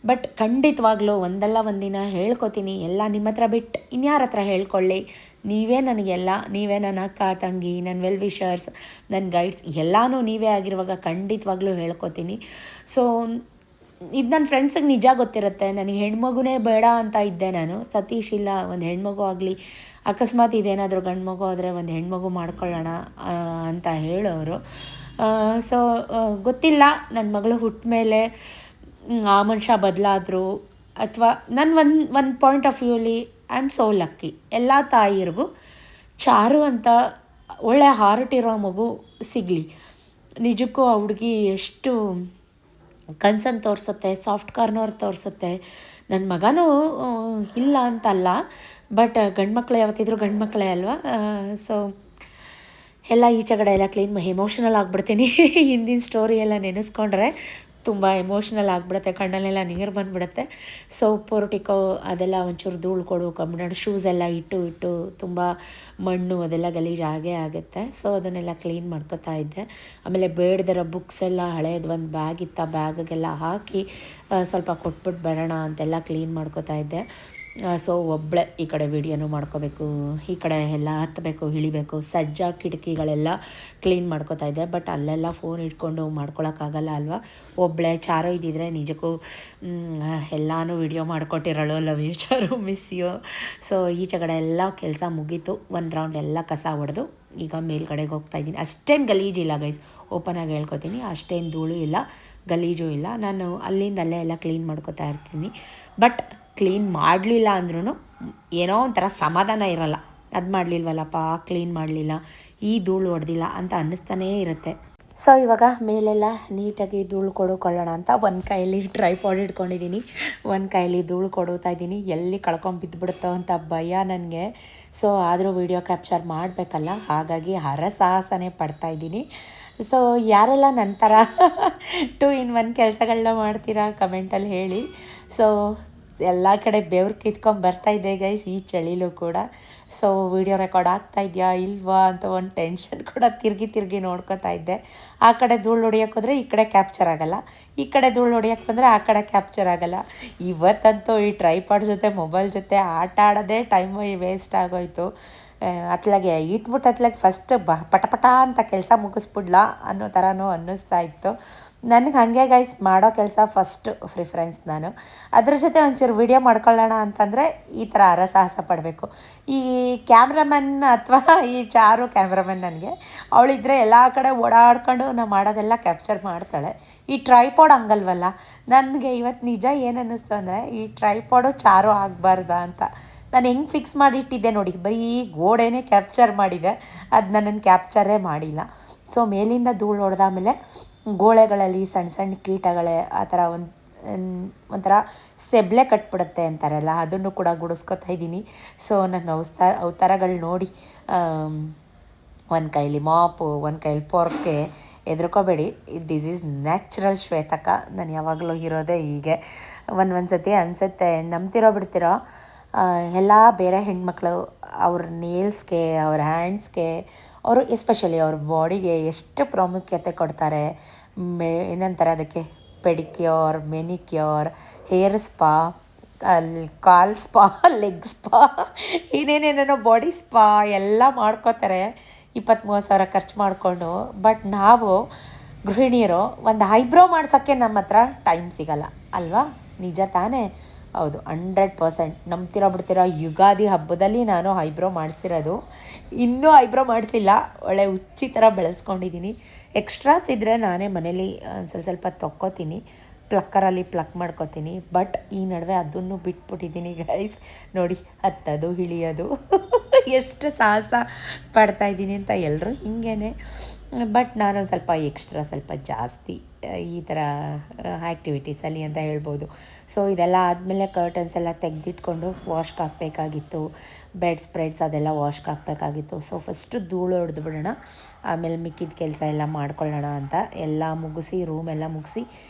ಬಟ್ ಖಂಡಿತವಾಗ್ಲೂ ಒಂದಲ್ಲ ಒಂದಿನ ಹೇಳ್ಕೊತೀನಿ. ಎಲ್ಲ ನಿಮ್ಮ ಹತ್ರ ಬಿಟ್ಟು ಇನ್ಯಾರ ಹತ್ರ ಹೇಳ್ಕೊಳ್ಳಿ, ನೀವೇ ನನಗೆಲ್ಲ, ನೀವೇ ನನ್ನ ಅಕ್ಕ ತಂಗಿ, ನನ್ನ ವೆಲ್ ವಿಷರ್ಸ್, ನನ್ನ ಗೈಡ್ಸ್, ಎಲ್ಲನೂ ನೀವೇ ಆಗಿರುವಾಗ ಖಂಡಿತವಾಗ್ಲೂ ಹೇಳ್ಕೊತೀನಿ. ಸೊ ಇದು ನನ್ನ ಫ್ರೆಂಡ್ಸಿಗೆ ನಿಜ ಗೊತ್ತಿರುತ್ತೆ, ನನಗೆ ಹೆಣ್ಮಗುನೇ ಬೇಡ ಅಂತ ಇದ್ದೆ ನಾನು. ಸತೀಶ್ ಇಲ್ಲ, ಒಂದು ಹೆಣ್ಮಗು ಆಗಲಿ, ಅಕಸ್ಮಾತ್ ಇದೇನಾದರೂ ಗಂಡು ಮಗು ಆದರೆ ಒಂದು ಹೆಣ್ಮಗು ಮಾಡ್ಕೊಳ್ಳೋಣ ಅಂತ ಹೇಳೋರು. ಸೊ ಗೊತ್ತಿಲ್ಲ, ನನ್ನ ಮಗಳು ಹುಟ್ಟ ಮೇಲೆ ಆ ಮನುಷ್ಯ ಬದಲಾದರು ಅಥವಾ ನನ್ನ ಒಂದು ಪಾಯಿಂಟ್ ಆಫ್ ವ್ಯೂಲಿ ಐ ಆಮ್ ಸೋ ಲಕ್ಕಿ. ಎಲ್ಲ ತಾಯಿಯರಿಗೂ ಚಾರು ಅಂತ ಒಳ್ಳೆ ಹಾರ್ಟ್ ಇರೋ ಮಗು ಸಿಗಲಿ. ನಿಜಕ್ಕೂ ಆ ಹುಡುಗಿ ಎಷ್ಟು ಕನ್ಸನ್ನು ತೋರಿಸುತ್ತೆ, ಸಾಫ್ಟ್ ಕಾರ್ನರ್ ತೋರಿಸುತ್ತೆ. ನನ್ನ ಮಗನೂ ಇಲ್ಲ ಅಂತಲ್ಲ, ಬಟ್ ಗಂಡು ಮಕ್ಕಳು ಯಾವತ್ತಿದ್ರು ಗಂಡು ಮಕ್ಕಳೇ ಅಲ್ವಾ. ಸೊ ಎಲ್ಲ ಈಚೆಗಡೆ ಎಲ್ಲ ಕ್ಲೀನ್ ಎಮೋಷ್ನಲ್ ಆಗಿಬಿಡ್ತೀನಿ. ಹಿಂದಿನ ಸ್ಟೋರಿ ಎಲ್ಲ ನೆನೆಸ್ಕೊಂಡ್ರೆ ತುಂಬ ಎಮೋಷ್ನಲ್ ಆಗಿಬಿಡುತ್ತೆ, ಕಣ್ಣಲ್ಲೆಲ್ಲ ನೀರು ಬಂದುಬಿಡುತ್ತೆ. ಸೊ ಪೋರ್ಟಿಕೋ ಅದೆಲ್ಲ ಒಂಚೂರು ಧೂಳು ಕೊಡು, ಕಬ್ಬಿಣ ಶೂಸ್ ಎಲ್ಲ ಇಟ್ಟು ತುಂಬ ಮಣ್ಣು ಅದೆಲ್ಲ ಗಲೀಜು ಆಗೇ ಆಗುತ್ತೆ. ಸೊ ಅದನ್ನೆಲ್ಲ ಕ್ಲೀನ್ ಮಾಡ್ಕೊತಾ ಇದ್ದೆ. ಆಮೇಲೆ ಬೇಡದಿರೋ ಬುಕ್ಸ್ ಎಲ್ಲ ಹಳೇದು ಒಂದು ಬ್ಯಾಗ್ ಇತ್ತು, ಆ ಬ್ಯಾಗಿಗೆಲ್ಲ ಹಾಕಿ ಸ್ವಲ್ಪ ಕೊಟ್ಬಿಟ್ಟು ಬರೋಣ ಅಂತೆಲ್ಲ ಕ್ಲೀನ್ ಮಾಡ್ಕೊತಾ ಇದ್ದೆ. ಸೊ ಒಬ್ಬಳೆ ಈ ಕಡೆ ವೀಡಿಯೋನು ಮಾಡ್ಕೋಬೇಕು, ಈ ಕಡೆ ಎಲ್ಲ ಹತ್ತಬೇಕು ಇಳಿಬೇಕು, ಸಜ್ಜಾ ಕಿಟಕಿಗಳೆಲ್ಲ ಕ್ಲೀನ್ ಮಾಡ್ಕೋತಾ ಇದ್ದೆ. ಬಟ್ ಅಲ್ಲೆಲ್ಲ ಫೋನ್ ಇಟ್ಕೊಂಡು ಮಾಡ್ಕೊಳಕ್ಕಾಗಲ್ಲ ಅಲ್ವಾ. ಒಬ್ಬಳೆ ಚಾರು ಇದ್ದಿದ್ರೆ ನಿಜಕ್ಕೂ ಎಲ್ಲನೂ ವೀಡಿಯೋ ಮಾಡಿಕೊಟ್ಟಿರೋಳು. Love you Charu, miss you. So ಈಚೆಗಡೆ ಎಲ್ಲ ಕೆಲಸ ಮುಗೀತು. ಒಂದು ರೌಂಡ್ ಎಲ್ಲ ಕಸ ಹೊಡೆದು ಈಗ ಮೇಲ್ಗಡೆಗೆ ಹೋಗ್ತಾಯಿದ್ದೀನಿ. ಅಷ್ಟೇನು ಗಲೀಜಿಲ್ಲ ಗೈಸ್, ಓಪನ್ ಆಗಿ ಹೇಳ್ಕೊತೀನಿ. ಅಷ್ಟೇನು ಧೂಳು ಇಲ್ಲ, ಗಲೀಜು ಇಲ್ಲ. ನಾನು ಅಲ್ಲಿಂದ ಅಲ್ಲೇ ಎಲ್ಲ ಕ್ಲೀನ್ ಮಾಡ್ಕೊತಾ ಇರ್ತೀನಿ. ಬಟ್ ಕ್ಲೀನ್ ಮಾಡಲಿಲ್ಲ ಅಂದ್ರೂ ಏನೋ ಒಂಥರ ಸಮಾಧಾನ ಇರೋಲ್ಲ. ಅದು ಮಾಡಲಿಲ್ವಲ್ಲಪ್ಪ, ಕ್ಲೀನ್ ಮಾಡಲಿಲ್ಲ, ಈ ಧೂಳು ಹೊಡೆದಿಲ್ಲ ಅಂತ ಅನ್ನಿಸ್ತಾನೇ ಇರುತ್ತೆ. ಸೊ ಇವಾಗ ಮೇಲೆಲ್ಲ ನೀಟಾಗಿ ಧೂಳು ಕೊಡೋಕೊಳ್ಳೋಣ ಅಂತ ಒಂದು ಕೈಯಲ್ಲಿ ಟ್ರೈಪಾಡ್ ಇಟ್ಕೊಂಡಿದ್ದೀನಿ, ಒಂದು ಕೈಯಲ್ಲಿ ಧೂಳು ಕೊಡ್ತಾ ಇದ್ದೀನಿ. ಎಲ್ಲಿ ಕಳ್ಕೊಂಡು ಬಿದ್ದುಬಿಡುತ್ತೋ ಅಂತ ಭಯ ನನಗೆ. ಸೊ ಆದರೂ ವೀಡಿಯೋ ಕ್ಯಾಪ್ಚರ್ ಮಾಡಬೇಕಲ್ಲ, ಹಾಗಾಗಿ ಹರಸಾಹಸನೇ ಪಡ್ತಾಯಿದ್ದೀನಿ. ಸೊ ಯಾರೆಲ್ಲ ನನ್ನ ಥರ 2 in 1 ಕೆಲಸಗಳನ್ನ ಮಾಡ್ತೀರಾ ಕಮೆಂಟಲ್ಲಿ ಹೇಳಿ. ಸೊ ಎಲ್ಲ ಕಡೆ ಬೆವ್ರು ಕಿತ್ಕೊಂಡು ಬರ್ತಾಯಿದ್ದೆ ಗೈಸ್ ಈ ಚಳಿಲೂ ಕೂಡ. ಸೊ ವೀಡಿಯೋ ರೆಕಾರ್ಡ್ ಆಗ್ತಾಯಿದೆಯಾ ಇಲ್ವಾ ಅಂತ ಒಂದು ಟೆನ್ಷನ್ ಕೂಡ ತಿರುಗಿ ನೋಡ್ಕೊತಾ ಇದ್ದೆ. ಆ ಕಡೆ ಧೂಳು ಹೊಡಿಯೋಕೆ ಹೋದರೆ ಈ ಕಡೆ ಕ್ಯಾಪ್ಚರ್ ಆಗೋಲ್ಲ, ಈ ಕಡೆ ಧೂಳು ಹೊಡಿಯೋಕೆ ಬಂದರೆ ಆ ಕಡೆ ಕ್ಯಾಪ್ಚರ್ ಆಗೋಲ್ಲ. ಇವತ್ತಂತೂ ಈ ಟ್ರೈಪಾಡ್ ಜೊತೆ ಮೊಬೈಲ್ ಜೊತೆ ಆಟ ಆಡೋದೇ ಟೈಮ್ ವೇಸ್ಟ್ ಆಗೋಯ್ತು. ಅತ್ಲಾಗೆ ಇಟ್ಬಿಟ್ಟು ಅತ್ಲಾಗೆ ಫಸ್ಟ್ ಪಟ ಅಂತ ಕೆಲಸ ಮುಗಿಸ್ಬಿಡ್ಲಾ ಅನ್ನೋ ಥರನೂ ಅನ್ನಿಸ್ತಾ ಇತ್ತು ನನಗೆ. ಹಾಗೆ ಗೈಸ್ ಮಾಡೋ ಕೆಲಸ ಫಸ್ಟ್ ಪ್ರಿಫರೆನ್ಸ್. ನಾನು ಅದ್ರ ಜೊತೆ ಒಂಚೂರು ವೀಡಿಯೋ ಮಾಡ್ಕೊಳ್ಳೋಣ ಅಂತಂದರೆ ಈ ಥರ ಹರಸಾಹಸ ಪಡಬೇಕು. ಈ ಕ್ಯಾಮ್ರಾಮನ್ ಅಥವಾ ಈ ಚಾರು ಕ್ಯಾಮ್ರಾಮನ್ ನನಗೆ, ಅವಳಿದ್ರೆ ಎಲ್ಲ ಕಡೆ ಓಡಾಡ್ಕೊಂಡು ನಾವು ಮಾಡೋದೆಲ್ಲ ಕ್ಯಾಪ್ಚರ್ ಮಾಡ್ತಾಳೆ. ಈ ಟ್ರೈಪಾಡ್ ಹಂಗಲ್ವಲ್ಲ. ನನಗೆ ಇವತ್ತು ನಿಜ ಏನು ಅನ್ನಿಸ್ತು ಅಂದರೆ, ಈ ಟ್ರೈಪಾಡು ಚಾರು ಆಗಬಾರ್ದಾ ಅಂತ ನಾನು ಹೆಂಗೆ ಫಿಕ್ಸ್ ಮಾಡಿಟ್ಟಿದ್ದೆ ನೋಡಿ, ಬರೀ ಗೋಡೆನೇ ಕ್ಯಾಪ್ಚರ್ ಮಾಡಿದೆ, ಅದು ನನ್ನನ್ನು ಕ್ಯಾಪ್ಚರೇ ಮಾಡಿಲ್ಲ. ಸೊ ಮೇಲಿಂದ ಧೂಳು ಹೊಡೆದಾದ್ಮೇಲೆ ಗೋಳೆಗಳಲ್ಲಿ ಸಣ್ಣ ಸಣ್ಣ ಕೀಟಗಳೇ ಆ ಥರ ಒಂಥರ ಸೆಬ್ಲೆ ಕಟ್ಬಿಡುತ್ತೆ ಅಂತಾರಲ್ಲ, ಅದನ್ನು ಕೂಡ ಗುಡಿಸ್ಕೊತಾ ಇದ್ದೀನಿ. ಸೊ ನನ್ನ ಅವತಾರಗಳು ನೋಡಿ, ಒಂದು ಕೈಲಿ ಮಾಪು, ಒಂದು ಕೈಲಿ ಪೊರ್ಕೆ, ಹೆದರ್ಕೋಬೇಡಿ, ದಿಸ್ ಈಸ್ ನ್ಯಾಚುರಲ್ ಶ್ವೇತಕ. ನಾನು ಯಾವಾಗಲೂ ಇರೋದೇ ಹೀಗೆ. ಒಂದು ಸತಿ ಅನಿಸುತ್ತೆ, ನಂಬ್ತಿರೋ ಬಿಡ್ತಿರೋ, ಎಲ್ಲ ಬೇರೆ ಹೆಣ್ಮಕ್ಳು ಅವ್ರ ನೇಲ್ಸ್ಗೆ, ಅವ್ರ ಹ್ಯಾಂಡ್ಸ್ಗೆ, ಅವರು ಎಸ್ಪೆಷಲಿ ಅವ್ರ ಬಾಡಿಗೆ ಎಷ್ಟು ಪ್ರಾಮುಖ್ಯತೆ ಕೊಡ್ತಾರೆ. ಏನಂತಾರೆ ಅದಕ್ಕೆ, ಪೆಡಿಕ್ಯೂರ್, ಮೆನಿಕ್ಯೂರ್, ಹೇರ್ ಸ್ಪಾ, ಕಾಲ್ ಸ್ಪಾ, ಲೆಗ್ ಸ್ಪಾ, ಏನೇನೇನೇನೋ ಬಾಡಿ ಸ್ಪಾ ಎಲ್ಲ ಮಾಡ್ಕೋತಾರೆ 20-30 ಸಾವಿರ ಖರ್ಚು ಮಾಡಿಕೊಂಡು. ಬಟ್ ನಾವು ಗೃಹಿಣಿಯರು ಒಂದು ಐಬ್ರೋ ಮಾಡ್ಸೋಕ್ಕೆ ನಮ್ಮ ಹತ್ರ ಟೈಮ್ ಸಿಗಲ್ಲ ಅಲ್ವಾ, ನಿಜ ತಾನೇ? ಹೌದು, 100% ನಂಬ್ತಿರೋ ಬಿಡ್ತಿರೋ. ಯುಗಾದಿ ಹಬ್ಬದಲ್ಲಿ ನಾನು ಐಬ್ರೋ ಮಾಡಿಸಿರೋದು, ಇನ್ನೂ ಐಬ್ರೋ ಮಾಡಿಸಿಲ್ಲ. ಒಳ್ಳೆ ಹುಚ್ಚಿ ಥರ ಬೆಳೆಸ್ಕೊಂಡಿದ್ದೀನಿ. ಎಕ್ಸ್ಟ್ರಾಸ್ ಇದ್ದರೆ ನಾನೇ ಮನೇಲಿ ಸ್ವಲ್ಪ ತೊಕ್ಕೋತೀನಿ, ಪ್ಲಕ್ಕರಲ್ಲಿ ಪ್ಲಕ್ ಮಾಡ್ಕೋತೀನಿ. ಬಟ್ ಈ ನಡುವೆ ಅದನ್ನು ಬಿಟ್ಬಿಟ್ಟಿದ್ದೀನಿ ಗೈಸ್. ನೋಡಿ, ಹತ್ತೋದು ಇಳಿಯೋದು ಎಷ್ಟು ಸಾಹಸ ಪಡ್ತಾಯಿದ್ದೀನಿ ಅಂತ. ಎಲ್ಲರೂ ಹಿಂಗೇ. ಬಟ್ ನಾನು ಸ್ವಲ್ಪ ಜಾಸ್ತಿ ಈ ಥರ ಆ್ಯಕ್ಟಿವಿಟೀಸಲ್ಲಿ ಅಂತ ಹೇಳ್ಬೋದು. ಸೊ ಇದೆಲ್ಲ ಆದಮೇಲೆ ಕರ್ಟನ್ಸ್ ಎಲ್ಲ ತೆಗೆದಿಟ್ಕೊಂಡು ವಾಶ್ಗೆ ಹಾಕಬೇಕಾಗಿತ್ತು. ಬೆಡ್ ಸ್ಪ್ರೆಡ್ಸ್ ಅದೆಲ್ಲ ವಾಶ್ಗೆ ಹಾಕಬೇಕಾಗಿತ್ತು. ಸೊ ಫಸ್ಟು ಧೂಳು ಹೊಡೆದು ಬಿಡೋಣ, ಆಮೇಲೆ ಮಿಕ್ಕಿದ ಕೆಲಸ ಎಲ್ಲ ಮಾಡ್ಕೊಳ್ಳೋಣ ಅಂತ ಎಲ್ಲ ಮುಗಿಸಿ, ರೂಮೆಲ್ಲ ಮುಗಿಸಿ,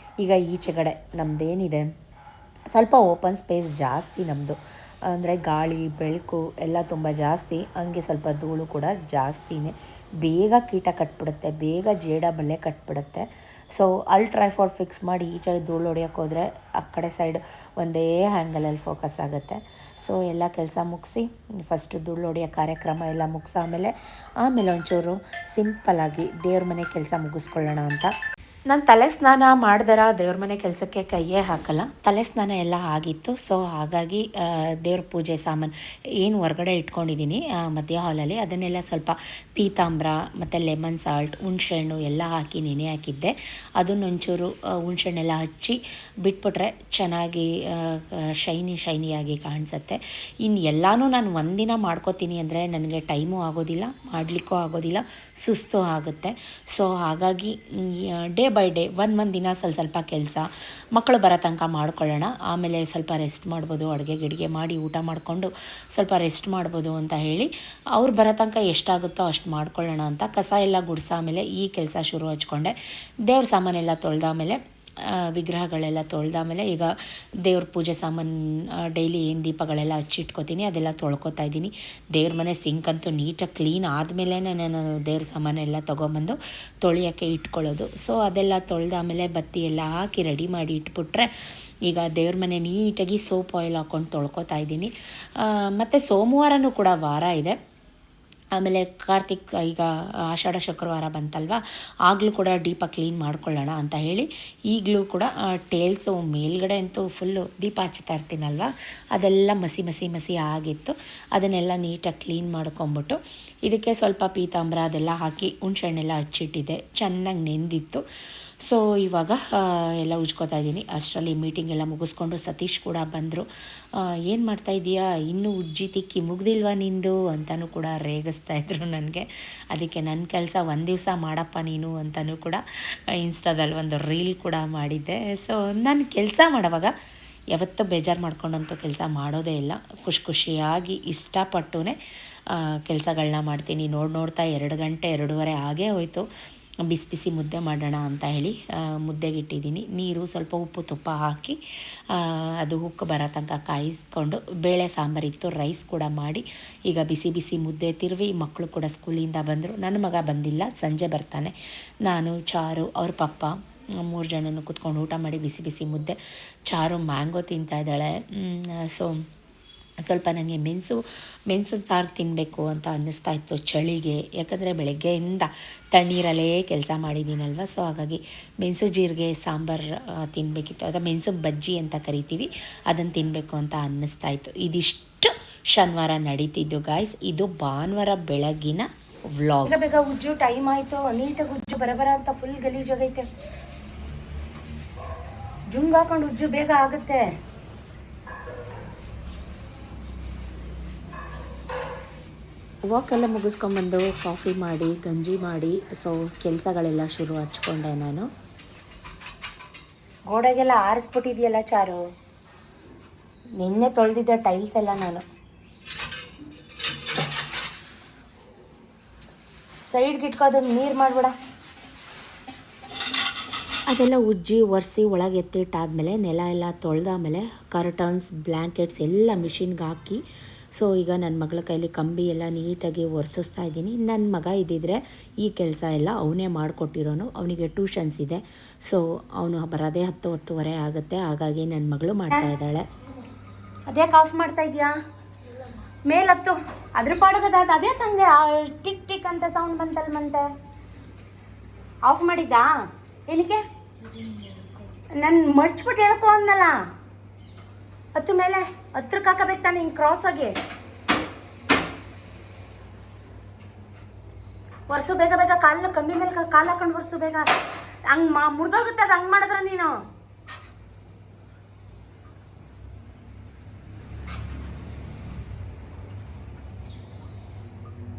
ಈಗ ಈಚೆಗಡೆ ನಮ್ಮದೇನಿದೆ ಸ್ವಲ್ಪ ಓಪನ್ ಸ್ಪೇಸ್ ಜಾಸ್ತಿ ನಮ್ಮದು. ಅಂದರೆ ಗಾಳಿ ಬೆಳಕು ಎಲ್ಲ ತುಂಬ ಜಾಸ್ತಿ, ಹಂಗೆ ಸ್ವಲ್ಪ ಧೂಳು ಕೂಡ ಜಾಸ್ತಿನೇ. ಬೇಗ ಕೀಟ ಕಟ್ಬಿಡುತ್ತೆ, ಬೇಗ ಜೇಡ ಬಳ್ಳೆ ಕಟ್ಬಿಡುತ್ತೆ. ಸೊ ಅಲ್ಲಿ ಟ್ರೈಪಾಡ್ ಫಿಕ್ಸ್ ಮಾಡಿ ಈಚೆ ಧೂಳು ಹೊಡಿಯೋಕೆ ಹೋದರೆ ಆ ಕಡೆ ಸೈಡ್ ಒಂದೇ ಹ್ಯಾಂಗಲಲ್ಲಿ ಫೋಕಸ್ ಆಗುತ್ತೆ. ಸೊ ಎಲ್ಲ ಕೆಲಸ ಮುಗಿಸಿ ಫಸ್ಟು ಧೂಳು ಹೊಡಿಯೋ ಕಾರ್ಯಕ್ರಮ ಎಲ್ಲ ಆಮೇಲೆ ಒಂಚೂರು ಸಿಂಪಲ್ಲಾಗಿ ದೇವ್ರ ಮನೆ ಕೆಲಸ ಮುಗಿಸ್ಕೊಳ್ಳೋಣ ಅಂತ. ನಾನು ತಲೆ ಸ್ನಾನ ಮಾಡ್ದರ ದೇವ್ರ ಮನೆ ಕೆಲಸಕ್ಕೆ ಕೈಯೇ ಹಾಕಲ್ಲ. ತಲೆ ಸ್ನಾನ ಎಲ್ಲ ಆಗಿತ್ತು. ಸೊ ಹಾಗಾಗಿ ದೇವ್ರ ಪೂಜೆ ಸಾಮಾನು ಏನು ಹೊರಗಡೆ ಇಟ್ಕೊಂಡಿದ್ದೀನಿ ಮಧ್ಯ ಹಾಲಲ್ಲಿ, ಅದನ್ನೆಲ್ಲ ಸ್ವಲ್ಪ ಪೀತಾಂಬ್ರ ಮತ್ತು ಲೆಮನ್ ಸಾಲ್ಟ್, ಹುಣ್ಸೆಹಣ್ಣು ಎಲ್ಲ ಹಾಕಿ ನೆನೆ ಹಾಕಿದ್ದೆ. ಅದನ್ನೊಂಚೂರು ಹುಣ್ಸೆಹಣ್ಣೆಲ್ಲ ಹಚ್ಚಿ ಬಿಟ್ಬಿಟ್ರೆ ಚೆನ್ನಾಗಿ ಶೈನಿಯಾಗಿ ಕಾಣಿಸುತ್ತೆ. ಇನ್ನು ಎಲ್ಲನೂ ನಾನು ಒಂದಿನ ಮಾಡ್ಕೋತೀನಿ ಅಂದರೆ ನನಗೆ ಟೈಮು ಆಗೋದಿಲ್ಲ, ಮಾಡಲಿಕ್ಕೂ ಆಗೋದಿಲ್ಲ, ಸುಸ್ತು ಆಗುತ್ತೆ. ಸೊ ಹಾಗಾಗಿ ಡೇ ಬೈ ಡೇ ಒಂದು ದಿನ ಸ್ವಲ್ಪ ಕೆಲಸ, ಮಕ್ಕಳು ಬರೋ ತನಕ ಮಾಡ್ಕೊಳ್ಳೋಣ, ಆಮೇಲೆ ಸ್ವಲ್ಪ ರೆಸ್ಟ್ ಮಾಡ್ಬೋದು, ಅಡುಗೆ ಮಾಡಿ ಊಟ ಮಾಡಿಕೊಂಡು ಸ್ವಲ್ಪ ರೆಸ್ಟ್ ಮಾಡ್ಬೋದು ಅಂತ ಹೇಳಿ ಅವ್ರು ಬರೋ ತನಕ ಎಷ್ಟಾಗುತ್ತೋ ಅಷ್ಟು ಮಾಡ್ಕೊಳ್ಳೋಣ ಅಂತ ಕಸ ಎಲ್ಲ ಗುಡಿಸಾಮೇಲೆ ಈ ಕೆಲಸ ಶುರು ಹಚ್ಕೊಂಡೆ. ದೇವ್ರ ಸಾಮಾನೆಲ್ಲ ತೊಳೆದಾಮೇಲೆ ವಿಗ್ರಹಗಳೆಲ್ಲ ತೊಳೆದಾಮೇಲೆ ಈಗ ದೇವ್ರ ಪೂಜೆ ಸಾಮಾನು ಡೈಲಿ ಏನು ದೀಪಗಳೆಲ್ಲ ಹಚ್ಚಿಟ್ಕೋತೀನಿ ಅದೆಲ್ಲ ತೊಳ್ಕೊತಾ ಇದ್ದೀನಿ. ದೇವ್ರ ಮನೆ ಸಿಂಕ್ ಅಂತೂ ನೀಟಾಗಿ ಕ್ಲೀನ್ ಆದಮೇಲೆ ನಾನು ದೇವ್ರ ಸಾಮಾನೆಲ್ಲ ತೊಗೊಂಬಂದು ತೊಳೆಯೋಕ್ಕೆ ಇಟ್ಕೊಳ್ಳೋದು. ಸೊ ಅದೆಲ್ಲ ತೊಳೆದಾಮೇಲೆ ಬತ್ತಿ ಎಲ್ಲ ಹಾಕಿ ರೆಡಿ ಮಾಡಿ ಇಟ್ಬಿಟ್ರೆ ಈಗ ದೇವ್ರ ಮನೆ ನೀಟಾಗಿ ಸೋಪ್ ಆಯಿಲ್ ಹಾಕ್ಕೊಂಡು ತೊಳ್ಕೊತಾ ಇದ್ದೀನಿ. ಮತ್ತು ಸೋಮವಾರನೂ ಕೂಡ ವಾರ ಇದೆ. ಆಮೇಲೆ ಕಾರ್ತಿಕ್ ಈಗ ಆಷಾಢ ಶುಕ್ರವಾರ ಬಂತಲ್ವ, ಆಗಲೂ ಕೂಡ ದೀಪ ಕ್ಲೀನ್ ಮಾಡ್ಕೊಳ್ಳೋಣ ಅಂತ ಹೇಳಿ ಈಗಲೂ ಕೂಡ ಟೇಲ್ಸು ಮೇಲ್ಗಡೆ ಅಂತೂ ಫುಲ್ಲು ದೀಪ ಹಚ್ತಾ ಇರ್ತೀನಲ್ವ, ಅದೆಲ್ಲ ಮಸಿ ಆಗಿತ್ತು. ಅದನ್ನೆಲ್ಲ ನೀಟಾಗಿ ಕ್ಲೀನ್ ಮಾಡ್ಕೊಂಬಿಟ್ಟು ಇದಕ್ಕೆ ಸ್ವಲ್ಪ ಪೀತಾಂಬರ ಅದೆಲ್ಲ ಹಾಕಿ ಹುಣ್ಸೆಹಣ್ಣೆಲ್ಲ ಹಚ್ಚಿಟ್ಟಿದ್ದೆ, ಚೆನ್ನಾಗಿ ನೆಂದಿತ್ತು. ಸೊ ಇವಾಗ ಎಲ್ಲ ಉಜ್ಕೋತಾ ಇದ್ದೀನಿ. ಅಷ್ಟರಲ್ಲಿ ಮೀಟಿಂಗ್ ಎಲ್ಲ ಮುಗಿಸ್ಕೊಂಡು ಸತೀಶ್ ಕೂಡ ಬಂದರು. ಏನು ಮಾಡ್ತಾಯಿದ್ದೀಯಾ, ಇನ್ನೂ ಉಜ್ಜಿ ತಿಕ್ಕಿ ಮುಗ್ದಿಲ್ವಾ ನಿಂದು ಅಂತಲೂ ಕೂಡ ರೇಗಿಸ್ತಾಯಿದ್ರು ನನಗೆ. ಅದಕ್ಕೆ ನನ್ನ ಕೆಲಸ ಒಂದು ದಿವಸ ಮಾಡಪ್ಪ ನೀನು ಅಂತಲೂ ಕೂಡ ಇನ್ಸ್ಟಾದಲ್ಲಿ ಒಂದು ರೀಲ್ ಕೂಡ ಮಾಡಿದ್ದೆ. ಸೊ ನಾನು ಕೆಲಸ ಮಾಡೋವಾಗ ಯಾವತ್ತೂ ಬೇಜಾರು ಮಾಡ್ಕೊಂಡಂತೂ ಕೆಲಸ ಮಾಡೋದೇ ಇಲ್ಲ, ಖುಷಿಯಾಗಿ ಇಷ್ಟಪಟ್ಟು ಕೆಲಸಗಳನ್ನ ಮಾಡ್ತೀನಿ. ನೋಡ್ತಾ 2 ಗಂಟೆ 2:30 ಆಗೇ ಹೋಯಿತು. ಬಿಸಿ ಮುದ್ದೆ ಮಾಡೋಣ ಅಂತ ಹೇಳಿ ಮುದ್ದೆಗಿಟ್ಟಿದ್ದೀನಿ. ನೀರು ಸ್ವಲ್ಪ ಉಪ್ಪು ತುಪ್ಪ ಹಾಕಿ ಅದು ಉಕ್ಕು ಬರೋ ತನಕ ಕಾಯಿಸ್ಕೊಂಡು ಬೇಳೆ ಸಾಂಬಾರಿತ್ತು, ರೈಸ್ ಕೂಡ ಮಾಡಿ ಈಗ ಬಿಸಿ ಮುದ್ದೆ ತಿರುವಿ ಮಕ್ಕಳು ಕೂಡ ಸ್ಕೂಲಿಂದ ಬಂದರು. ನನ್ನ ಮಗ ಬಂದಿಲ್ಲ, ಸಂಜೆ ಬರ್ತಾನೆ. ನಾನು, ಚಾರು, ಅವ್ರ ಪಪ್ಪ 3 ಜನನು ಕೂತ್ಕೊಂಡು ಊಟ ಮಾಡಿ ಬಿಸಿ ಮುದ್ದೆ. ಚಾರು ಮ್ಯಾಂಗೋ ತಿಂತಾಯಿದ್ದಾಳೆ. ಸೊ ಸ್ವಲ್ಪ ನನಗೆ ಮೆಣಸು ಸಾರು ತಿನ್ನಬೇಕು ಅಂತ ಅನ್ನಿಸ್ತಾ ಇತ್ತು ಚಳಿಗೆ, ಯಾಕಂದರೆ ಬೆಳಗ್ಗೆಯಿಂದ ತಣ್ಣೀರಲ್ಲೇ ಕೆಲಸ ಮಾಡಿದ್ದೀನಲ್ವ. ಸೊ ಹಾಗಾಗಿ ಮೆಣಸು ಜೀರಿಗೆ ಸಾಂಬಾರು ತಿನ್ನಬೇಕಿತ್ತು, ಅದು ಮೆಣಸು ಬಜ್ಜಿ ಅಂತ ಕರಿತೀವಿ, ಅದನ್ನು ತಿನ್ನಬೇಕು ಅಂತ ಅನ್ನಿಸ್ತಾ ಇತ್ತು. ಇದಿಷ್ಟು ಶನಿವಾರ ನಡೀತಿದ್ದು ಗಾಯ್ಸ್. ಇದು ಭಾನುವಾರ ಬೆಳಗಿನ ವ್ಲಾಗ್. ಬೇಗ ಉಜ್ಜು, ಟೈಮ್ ಆಯಿತು. ನೀಟಾಗಿ ಉಜ್ಜು, ಬರಬರ ಅಂತ ಫುಲ್ ಗಲೀಜಾಗೈತೆ. ಜುಂಗ್ ಹಾಕೊಂಡು ಉಜ್ಜು, ಬೇಗ ಆಗುತ್ತೆ. ವಾಕೆಲ್ಲ ಮುಗಿಸ್ಕೊಂಬಂದು ಕಾಫಿ ಮಾಡಿ ಗಂಜಿ ಮಾಡಿ ಸೊ ಕೆಲಸಗಳೆಲ್ಲ ಶುರು ಹಚ್ಕೊಂಡೆ ನಾನು. ಗೋಡೆಗೆಲ್ಲ ಆರಿಸ್ಬಿಟ್ಟಿದೆಯಲ್ಲ ಚಾರು, ನಿನ್ನೆ ತೊಳೆದಿದ್ದೆ ಟೈಲ್ಸ್ ಎಲ್ಲ ನಾನು. ಸೈಡ್ಗೆ ಇಟ್ಕೋದನ್ನು ನೀರು ಮಾಡಿಬಿಡ. ಅದೆಲ್ಲ ಉಜ್ಜಿ ಒರೆಸಿ ಒಳಗೆ ಎತ್ತಿಟ್ಟಾದಮೇಲೆ ನೆಲ ಎಲ್ಲ ತೊಳೆದಾದ್ಮೇಲೆ ಕರ್ಟನ್ಸ್ ಬ್ಲ್ಯಾಂಕೆಟ್ಸ್ ಎಲ್ಲ ಮಿಷಿನ್ಗೆ ಹಾಕಿ ಸೊ ಈಗ ನನ್ನ ಮಗಳ ಕೈಲಿ ಕಂಬಿ ಎಲ್ಲ ನೀಟಾಗಿ ಒರೆಸಿಸ್ತಾ ಇದ್ದೀನಿ. ನನ್ನ ಮಗ ಇದ್ದಿದ್ರೆ ಈ ಕೆಲಸ ಎಲ್ಲ ಅವನೇ ಮಾಡಿಕೊಟ್ಟಿರೋನು. ಅವನಿಗೆ ಟ್ಯೂಷನ್ಸ್ ಇದೆ, ಸೊ ಅವನು ಬರೋದೇ 10-10:30 ಆಗುತ್ತೆ. ಹಾಗಾಗಿ ನನ್ನ ಮಗಳು ಮಾಡ್ತಾ ಇದ್ದಾಳೆ. ಅದ್ಯಾಕೆ ಆಫ್ ಮಾಡ್ತಾ ಇದೆಯಾ? ಮೇಲತ್ತು ಅದ್ರ ಪಾಡಗದ ಅದೇ ತಂಗೆ ಟಿಕ್ ಟಿಕ್ ಅಂತ ಸೌಂಡ್ ಬಂತಲ್ಲ, ಮತ್ತೆ ಆಫ್ ಮಾಡಿದ್ದಾ? ಏನಕ್ಕೆ? ನನ್ನ ಮರ್ಚ್ಬಿಟ್ಟು ಹೇಳ್ಕೊ ಅಂದಲ್ಲ. ಹತ್ತು ಮೇಲೆ ಹತ್ರಕ್ಕೆ ಹಾಕಬೇಕು ತಾನೆ, ಹಿಂಗೆ ಕ್ರಾಸ್ ಆಗಿ ಒರೆಸು ಬೇಗ ಕಾಲನ್ನ ಕಂಬಿ ಮೇಲೆ ಕಾಲು ಹಾಕೊಂಡು ಒರೆಸು ಬೇಗ. ಹಂಗೆ ಮುರಿದೋಗುತ್ತೆ ಅದು, ಹಂಗೆ ಮಾಡಿದ್ರೆ ನೀನು.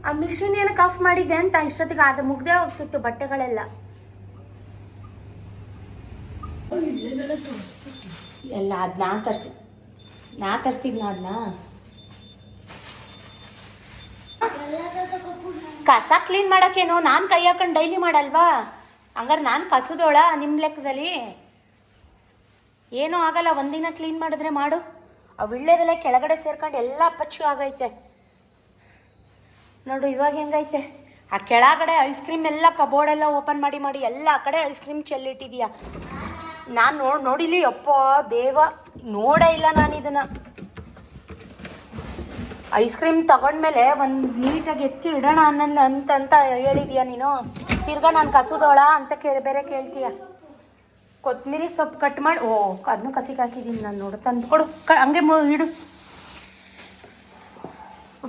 ಆ ಮಿಷಿನ್ ಏನಕ್ಕೆ ಆಫ್ ಮಾಡಿದ್ದೆ ಅಂತ ಇಷ್ಟೊತ್ತಿಗೆ ಅದು ಮುಗ್ದೇ ಹೋಗ್ತಿತ್ತು ಬಟ್ಟೆಗಳೆಲ್ಲ. ಎಲ್ಲ ಅದು ನಾ ತರಿಸಿದ್ನ ಅದನ್ನ. ಕಸ ಕ್ಲೀನ್ ಮಾಡೋಕ್ಕೇನೋ ನಾನು ಕೈ ಹಾಕೊಂಡು ಡೈಲಿ ಮಾಡಲ್ವಾ? ಹಂಗಾರೆ ನಾನು ಕಸದೋಳ ನಿಮ್ಮ ಲೆಕ್ಕದಲ್ಲಿ? ಏನೂ ಆಗಲ್ಲ, ಒಂದಿನ ಕ್ಲೀನ್ ಮಾಡಿದ್ರೆ ಮಾಡು. ಆ ವಿಳ್ಳೆದೆಲ್ಲ ಕೆಳಗಡೆ ಸೇರ್ಕೊಂಡು ಎಲ್ಲ ಪಚ್ಚು ಆಗೈತೆ ನೋಡು. ಇವಾಗ ಹೆಂಗೈತೆ ಆ ಕೆಳಗಡೆ ಐಸ್ ಕ್ರೀಮ್ ಎಲ್ಲ ಕಬೋರ್ಡೆಲ್ಲ ಓಪನ್ ಮಾಡಿ ಎಲ್ಲ ಆ ಕಡೆ ಐಸ್ ಕ್ರೀಮ್ ಚೆಲ್ಲಿಟ್ಟಿದೀಯಾ. ನಾನು ನೋಡಿಲಿ ಅಪ್ಪ ದೇವ, ನೋಡೇ ಇಲ್ಲ ನಾನು ಇದನ್ನು. ಐಸ್ ಕ್ರೀಮ್ ತಗೊಂಡ್ಮೇಲೆ ಒಂದು ನೀಟಾಗಿ ಎತ್ತಿ ಇಡೋಣ ಅಂತ ಹೇಳಿದೀಯ ನೀನು. ತಿರ್ಗಾ ನಾನು ಕಸುದೋಳ ಅಂತ ಬೇರೆ ಕೇಳ್ತೀಯ. ಕೊತ್ತಂಬರಿ ಸೊಪ್ಪು ಕಟ್ ಮಾಡಿ, ಓ ಅದನ್ನು ಕಸಿಗೆ ಹಾಕಿದ್ದೀನಿ ನಾನು. ನೋಡು ತಂದು ಕೊಡು, ಹಂಗೆ ಇಡು.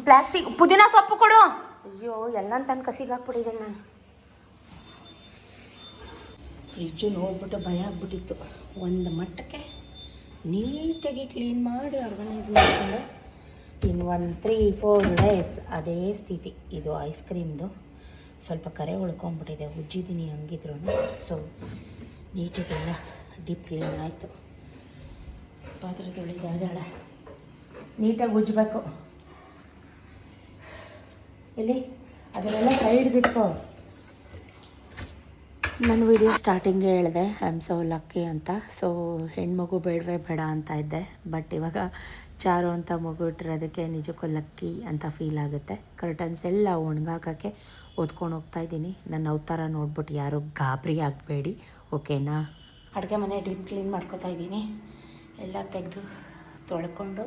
ಪ್ಲಾಸ್ಟಿಕ್ ಪುದೀನ ಸೊಪ್ಪು ಕೊಡು. ಅಯ್ಯೋ ಎಲ್ಲ ತಂದು ಕಸಿಗೆ ಹಾಕ್ಬಿಟ್ಟಿದ್ದೀನಿ ನಾನು. ಫ್ರಿಜ್ಜು ನೋಡ್ಬಿಟ್ಟು ಭಯ ಆಗ್ಬಿಟ್ಟಿತ್ತು. ಒಂದು ಮಟ್ಟಕ್ಕೆ ನೀಟಾಗಿ ಕ್ಲೀನ್ ಮಾಡಿ ಆರ್ಗನೈಸ್ ಮಾಡಿಕೊಂಡು ಇನ್ನು 1-3-4 ಡೇಸ್ ಅದೇ ಸ್ಥಿತಿ. ಇದು ಐಸ್ ಕ್ರೀಮ್ದು ಸ್ವಲ್ಪ ಕರೆ ಉಳ್ಕೊಂಬಿಟ್ಟಿದೆ, ಉಜ್ಜಿದ್ದೀನಿ ಹಂಗಿದ್ರು. ಸೊ ನೀಟಾಗೆಲ್ಲ ಡೀಪ್ ಕ್ಲೀನ್ ಆಯಿತು. ಪಾತ್ರೆ ತೊಳಿದಾಳೆ, ನೀಟಾಗಿ ಉಜ್ಜಬೇಕು. ಇಲ್ಲಿ ಅದನ್ನೆಲ್ಲ ಕೈ ಹಿಡ್ದಿಟ್ಕೋ. ನನ್ನ ವಿಡಿಯೋ ಸ್ಟಾರ್ಟಿಂಗೇ ಹೇಳಿದೆ ಐ ಆಮ್ ಸೊ ಲಕ್ಕಿ ಅಂತ. ಸೊ ಹೆಣ್ಮಗು ಬೇಡವೇ ಬೇಡ ಅಂತ ಇದ್ದೆ, ಬಟ್ ಇವಾಗ ಚಾರು ಅಂತ ಮಗು ಇಟ್ಟಿರೋದಕ್ಕೆ ನಿಜಕ್ಕೂ ಲಕ್ಕಿ ಅಂತ ಫೀಲ್ ಆಗುತ್ತೆ. ಕರ್ಟನ್ಸ್ ಎಲ್ಲ ಒಣಗಾಕೋಕ್ಕೆ ಓದ್ಕೊಂಡು ಹೋಗ್ತಾಯಿದ್ದೀನಿ. ನನ್ನ ಅವತಾರ ನೋಡ್ಬಿಟ್ಟು ಯಾರೂ ಗಾಬರಿ ಆಗಬೇಡಿ, ಓಕೆನಾ? ಅಡುಗೆ ಮನೆ ಡೀಪ್ ಕ್ಲೀನ್ ಮಾಡ್ಕೊತಾ ಇದ್ದೀನಿ. ಎಲ್ಲ ತೆಗೆದು ತೊಳ್ಕೊಂಡು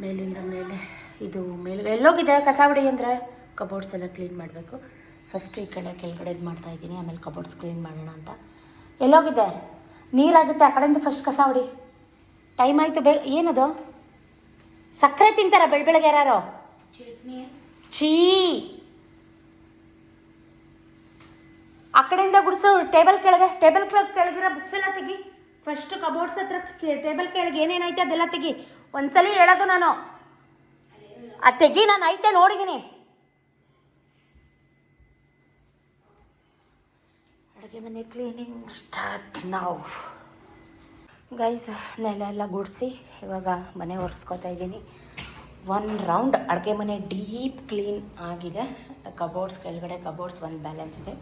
ಮೇಲಿಂದ ಮೇಲೆ ಇದು ಮೇಲೆ ಎಲ್ಲೋಗಿದೆ ಕಸ ಹೊಡಿ ಅಂದರೆ ಕಬೋರ್ಡ್ಸ್ ಎಲ್ಲ ಕ್ಲೀನ್ ಮಾಡಬೇಕು. ಫಸ್ಟು ಈ ಕಡೆ ಕೆಳಗಡೆದು ಮಾಡ್ತಾಯಿದ್ದೀನಿ, ಆಮೇಲೆ ಕಬೋರ್ಡ್ಸ್ ಕ್ಲೀನ್ ಮಾಡೋಣ ಅಂತ. ಎಲ್ಲೋಗಿದೆ? ನೀರಾಗುತ್ತೆ, ಆ ಕಡೆಯಿಂದ ಫಸ್ಟ್ ಕಸ ಹೊಡಿ. ಟೈಮ್ ಆಯಿತು. ಏನದು ಸಕ್ಕರೆ ತಿಂತಾರ ಬೆಳಗ್ಗೆ ಯಾರು? ಛೀ, ಆ ಕಡೆಯಿಂದ ಗುಡಿಸು. ಟೇಬಲ್ ಕೆಳಗಿರೋ ಬುಕ್ಸ್ ಎಲ್ಲ ತೆಗಿ. ಫಸ್ಟು ಕಬೋರ್ಡ್ಸ್ ಹತ್ರ ಟೇಬಲ್ ಕೆಳಗೆ ಏನೇನೈತೆ ಅದೆಲ್ಲ ತೆಗಿ. ಒಂದ್ಸಲಿ ಹೇಳೋದು ನಾನು, ಅದು ತೆಗಿ. ನಾನು ಐತೆ ನೋಡಿದ್ದೀನಿ. ಅಡುಗೆ ಮನೆ ಕ್ಲೀನಿಂಗ್ ಸ್ಟಾರ್ಟ್ ನಾವು. ಗೈಸ್, ನೆಲ ಎಲ್ಲ ಗುಡಿಸಿ ಇವಾಗ ಮನೆ ಒರೆಸ್ಕೊತಾ ಇದ್ದೀನಿ. 1 ರೌಂಡ್ ಅಡುಗೆ ಮನೆ ಡೀಪ್ ಕ್ಲೀನ್ ಆಗಿದೆ. ಕಬೋರ್ಡ್ಸ್ ಕೆಳಗಡೆ ಕಬೋರ್ಡ್ಸ್ ಒಂದು ಬ್ಯಾಲೆನ್ಸ್ ಇದೆ,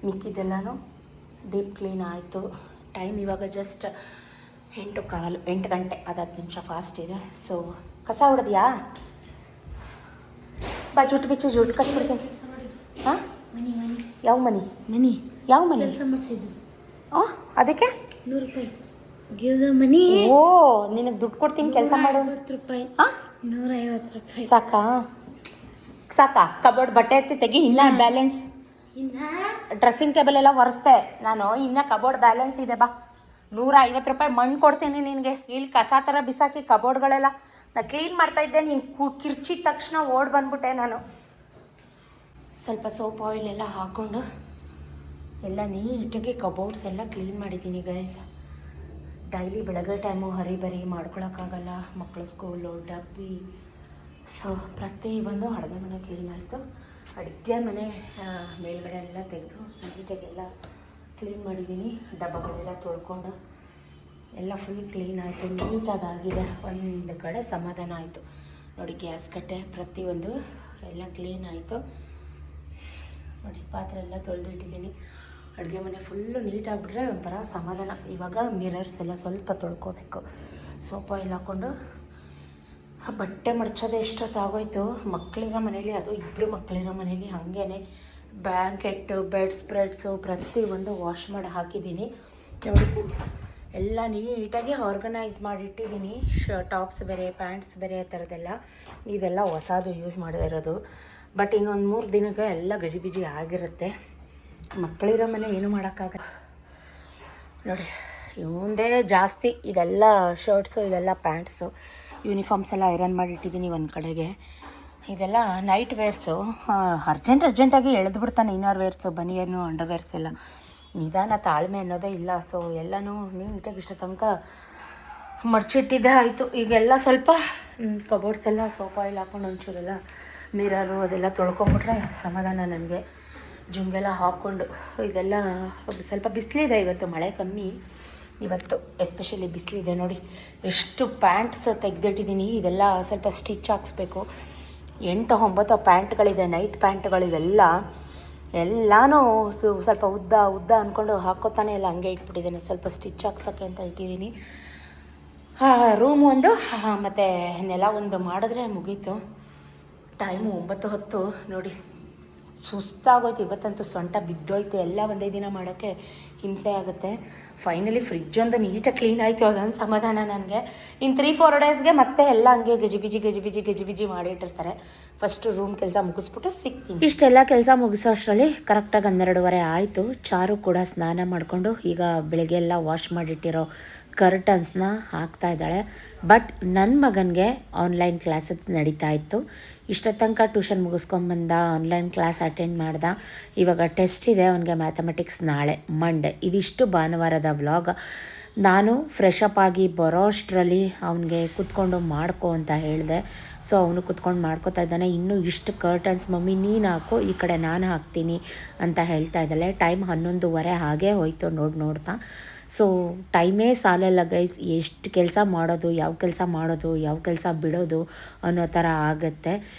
ಮಿಕ್ಕಿದೆಲ್ಲನೂ ಡೀಪ್ ಕ್ಲೀನ್ ಆಯಿತು. ಟೈಮ್ ಇವಾಗ ಜಸ್ಟ್ 8 ಗಂಟೆ, ಅದು 10 ನಿಮಿಷ ಫಾಸ್ಟ್ ಇದೆ. ಸೊ ಕಸ ಹೊಡೆದ್ಯಾ? ಬಾ, ಜುಟ್ಟು ಬಿಚ್ಚು, ಜುಟ್ಟು ಕಟ್ಬಿಡ್ತೀನಿ. ಹಾಂ, ಯಾವ ಮನಿ? ಯಾವ ಮನೆ? ಕೆಲಸ ಮಾಡಿಸಿದ್ದು. ಅದಕ್ಕೆ 100 ರೂಪಾಯಿ ಗಿವ್ ದ ಮನಿ. ಓ, ನಿನಗೆ ದುಡ್ಡು ಕೊಡ್ತೀನಿ, ಕೆಲಸ ಮಾಡು. 150 ರೂಪಾಯಿ. 150 ರೂಪಾಯಿ ಸಾಕಾ? ಕಬೋರ್ಡ್ ಬಟ್ಟೆ ಎತ್ತಿ ತೆಗಿ. ಇಲ್ಲ ಬ್ಯಾಲೆನ್ಸ್. ಡ್ರೆಸ್ಸಿಂಗ್ ಟೇಬಲ್ ಎಲ್ಲ ಒರೆಸ್ದೆ ನಾನು, ಇನ್ನು ಕಬೋರ್ಡ್ ಬ್ಯಾಲೆನ್ಸ್ ಇದೆ. ಬಾ, 150 ರೂಪಾಯಿ ಮಣ್ಣು ಕೊಡ್ತೀನಿ ನಿನಗೆ. ಇಲ್ಲಿ ಕಸ ಥರ ಬಿಸಾಕಿ ಕಬೋರ್ಡ್ಗಳೆಲ್ಲ ನಾನು ಕ್ಲೀನ್ ಮಾಡ್ತಾಯಿದ್ದೆ. ನೀನು ಕಿರ್ಚಿದ ತಕ್ಷಣ ಓಡಿ ಬಂದ್ಬಿಟ್ಟೆ ನಾನು. ಸ್ವಲ್ಪ ಸೋಪ್ ಆಯಿಲ್ ಎಲ್ಲ ಹಾಕ್ಕೊಂಡು ಎಲ್ಲ ನೀಟಾಗಿ ಕಬೋರ್ಡ್ಸ್ ಎಲ್ಲ ಕ್ಲೀನ್ ಮಾಡಿದ್ದೀನಿ ಗೈಸ್. ಡೈಲಿ ಬೆಳಗ್ಗೆ ಟೈಮು ಹರಿಬರಿ ಮಾಡ್ಕೊಳಕ್ಕಾಗಲ್ಲ, ಮಕ್ಕಳು ಸ್ಕೂಲು, ಡಬ್ಬಿ. ಸೊ ಪ್ರತಿಯೊಂದು ಅಡುಗೆ ಮನೆ ಕ್ಲೀನ್ ಆಯಿತು. ಅಡುಗೆ ಮನೆ ಮೇಲ್ಗಡೆ ಎಲ್ಲ ತೆಗೆದು ನೀಟಾಗೆಲ್ಲ ಕ್ಲೀನ್ ಮಾಡಿದ್ದೀನಿ. ಡಬ್ಬಗಳೆಲ್ಲ ತೊಳ್ಕೊಂಡು ಎಲ್ಲ ಫುಲ್ ಕ್ಲೀನ್ ಆಯಿತು, ನೀಟಾಗಾಗಿದೆ. ಒಂದು ಕಡೆ ಸಮಾಧಾನ ಆಯಿತು ನೋಡಿ. ಗ್ಯಾಸ್ ಕಟ್ಟೆ ಪ್ರತಿಯೊಂದು ಎಲ್ಲ ಕ್ಲೀನ್ ಆಯಿತು ನೋಡಿ. ಪಾತ್ರೆ ಎಲ್ಲ ತೊಳೆದಿಟ್ಟಿದ್ದೀನಿ. ಅಡುಗೆ ಮನೆ ಫುಲ್ಲು ನೀಟಾಗಿಬಿಟ್ರೆ ಒಂಥರ ಸಮಾಧಾನ. ಇವಾಗ ಮಿರರ್ಸ್ ಎಲ್ಲ ಸ್ವಲ್ಪ ತೊಳ್ಕೊಬೇಕು. ಸೋಪ್ ಆಯಿಲ್ ಹಾಕ್ಕೊಂಡು ಬಟ್ಟೆ ಮಡ್ಚೋದು ಎಷ್ಟೊತ್ತಾಗೋಯ್ತು. ಮಕ್ಕಳಿರೋ ಮನೇಲಿ, ಅದು 2 ಮಕ್ಕಳಿರೋ ಮನೇಲಿ ಹಾಗೇ ಬ್ಲ್ಯಾಂಕೆಟ್ಟು, ಬೆಡ್ ಸ್ಪ್ರೆಡ್ಸು ಪ್ರತಿಯೊಂದು ವಾಶ್ ಮಾಡಿ ಹಾಕಿದ್ದೀನಿ ನೋಡಿ. ಎಲ್ಲ ನೀಟಾಗಿ ಆರ್ಗನೈಸ್ ಮಾಡಿಟ್ಟಿದ್ದೀನಿ. ಟಾಪ್ಸ್ ಬೇರೆ, ಪ್ಯಾಂಟ್ಸ್ ಬೇರೆ, ಆ ಥರದ್ದೆಲ್ಲ. ಇದೆಲ್ಲ ಹೊಸದು ಯೂಸ್ ಮಾಡಿರೋದು. ಬಟ್ ಇನ್ನೊಂದು 3 ದಿನಕ್ಕೆ ಎಲ್ಲ ಗಜಿಬಿಜಿ ಆಗಿರುತ್ತೆ. ಮಕ್ಕಳಿರೋ ಮನೆ ಏನೂ ಮಾಡೋಕ್ಕಾಗಲ್ಲ ನೋಡಿ. ಇವಂದೇ ಜಾಸ್ತಿ ಇದೆಲ್ಲ ಶರ್ಟ್ಸು, ಇದೆಲ್ಲ ಪ್ಯಾಂಟ್ಸು, ಯೂನಿಫಾರ್ಮ್ಸ್ ಎಲ್ಲ ಐರನ್ ಮಾಡಿಟ್ಟಿದ್ದೀನಿ ಒಂದು ಕಡೆಗೆ. ಇದೆಲ್ಲ ನೈಟ್ ವೇರ್ಸು. ಅರ್ಜೆಂಟಾಗಿ ಎಳೆದು ಇನ್ನರ್ ವೇರ್ಸು, ಬನಿಯನು, ಅಂಡರ್ವೇರ್ಸ್ ಎಲ್ಲ. ನಿಧಾನ, ತಾಳ್ಮೆ ಅನ್ನೋದೇ ಇಲ್ಲ. ಸೊ ಎಲ್ಲನೂ ನೀಟಾಗಿ ಇಷ್ಟ ತನಕ ಮಡ್ಚಿಟ್ಟಿದ್ದೇ ಆಯಿತು. ಈಗೆಲ್ಲ ಸ್ವಲ್ಪ ಕಬೋರ್ಡ್ಸ್ ಎಲ್ಲ ಸೋಪ್ ಆಯಿಲ್ ಹಾಕ್ಕೊಂಡು ಒಂಚೂರೆಲ್ಲ ಮಿರರು ಅದೆಲ್ಲ ತೊಳ್ಕೊಂಬಿಟ್ರೆ ಸಮಾಧಾನ ನನಗೆ. ಜುಂಗೆಲ್ಲ ಹಾಕ್ಕೊಂಡು ಇದೆಲ್ಲ. ಸ್ವಲ್ಪ ಬಿಸಿಲಿದೆ ಇವತ್ತು, ಮಳೆ ಕಮ್ಮಿ ಇವತ್ತು, ಎಸ್ಪೆಷಲಿ ಬಿಸಿಲಿದೆ ನೋಡಿ. ಎಷ್ಟು ಪ್ಯಾಂಟ್ಸ್ ತೆಗೆದಿಟ್ಟಿದ್ದೀನಿ. ಇದೆಲ್ಲ ಸ್ವಲ್ಪ ಸ್ಟಿಚ್ ಹಾಕ್ಸ್ಬೇಕು. 8-9 ಪ್ಯಾಂಟ್ಗಳಿದೆ, ನೈಟ್ ಪ್ಯಾಂಟ್ಗಳು. ಎಲ್ಲನೂ ಸ್ವಲ್ಪ ಉದ್ದ ಅಂದ್ಕೊಂಡು ಹಾಕೋತಾನೆ ಎಲ್ಲ ಹಂಗೆ ಇಟ್ಬಿಟ್ಟಿದ್ದೇನೆ. ಸ್ವಲ್ಪ ಸ್ಟಿಚ್ ಹಾಕ್ಸೋಕ್ಕೆ ಅಂತ ಇಟ್ಟಿದ್ದೀನಿ. ರೂಮ್ ಒಂದು ಮತ್ತು ನೆಲ ಒಂದು ಮಾಡಿದ್ರೆ ಮುಗೀತು. ಟೈಮು 9:10 ನೋಡಿ. ಸುಸ್ತಾಗೋಯ್ತು ಇವತ್ತಂತೂ. ಸೊಂಟ ಬಿದ್ದೋಯ್ತು. ಎಲ್ಲ ಒಂದೇ ದಿನ ಮಾಡೋಕ್ಕೆ ಹಿಂಸೆ ಆಗುತ್ತೆ. ಫೈನಲಿ ಫ್ರಿಜ್ ಒಂದು ನೀಟಾಗಿ ಕ್ಲೀನ್ ಆಯಿತು, ಅದೊಂದು ಸಮಾಧಾನ ನನಗೆ. ಇನ್ನು 3-4 ಡೇಸ್ಗೆ ಮತ್ತೆ ಎಲ್ಲ ಹಂಗೆ ಗಜಿಬಿಜಿ ಮಾಡಿಟ್ಟಿರ್ತಾರೆ. ಫಸ್ಟು ರೂಮ್ ಕೆಲಸ ಮುಗಿಸ್ಬಿಟ್ಟು ಸಿಗ್ತೀನಿ. ಇಷ್ಟೆಲ್ಲ ಕೆಲಸ ಮುಗಿಸೋ ಅಷ್ಟರಲ್ಲಿ ಕರೆಕ್ಟಾಗಿ 12:30 ಆಯಿತು. ಚಾರು ಕೂಡ ಸ್ನಾನ ಮಾಡಿಕೊಂಡು ಈಗ ಬೆಳಗ್ಗೆ ಎಲ್ಲ ವಾಶ್ ಮಾಡಿಟ್ಟಿರೋ ಕರ್ಟನ್ಸ್ನ ಹಾಕ್ತಾ ಇದ್ದಾಳೆ. ಬಟ್ ನನ್ನ ಮಗನಿಗೆ ಆನ್ಲೈನ್ ಕ್ಲಾಸಸ್ ನಡೀತಾ ಇತ್ತು. ತನಕ ಟ್ಯೂಷನ್ ಮುಗಿಸ್ಕೊಂಬಂದ, ಆನ್ಲೈನ್ ಕ್ಲಾಸ್ ಅಟೆಂಡ್ ಮಾಡ್ದ. ಇವಾಗ ಟೆಸ್ಟ್ ಇದೆ ಅವನಿಗೆ, ಮ್ಯಾಥಮೆಟಿಕ್ಸ್ ನಾಳೆ ಮಂಡೇ. ಇದಿಷ್ಟು ಭಾನುವಾರದ ವ್ಲಾಗ್. ನಾನು ಫ್ರೆಶ್ ಅಪ್ ಆಗಿ ಬರೋ ಅಷ್ಟರಲ್ಲಿ ಅವನಿಗೆ ಕೂತ್ಕೊಂಡು ಮಾಡ್ಕೊ ಅಂತ ಹೇಳಿದೆ. ಸೊ ಅವನು ಕೂತ್ಕೊಂಡು ಮಾಡ್ಕೋತಾ ಇದ್ದಾನೆ. ಇನ್ನೂ ಇಷ್ಟು ಕರ್ಟನ್ಸ್ ಮಮ್ಮಿ ನೀನು ಹಾಕು, ಈ ಕಡೆ ನಾನು ಹಾಕ್ತೀನಿ ಅಂತ ಹೇಳ್ತಾ ಇದ್ದಾಳೆ. ಟೈಮ್ 11:15 ಹಾಗೇ ಹೋಯ್ತು ನೋಡ್ತಾ. ಸೊ ಟೈಮೇ ಸಾಲಲ್ಲ ಗೈಸ್, ಎಷ್ಟು ಕೆಲಸ ಮಾಡೋದು, ಯಾವ ಕೆಲಸ ಬಿಡೋದು ಅನ್ನೋ ಥರ ಆಗುತ್ತೆ.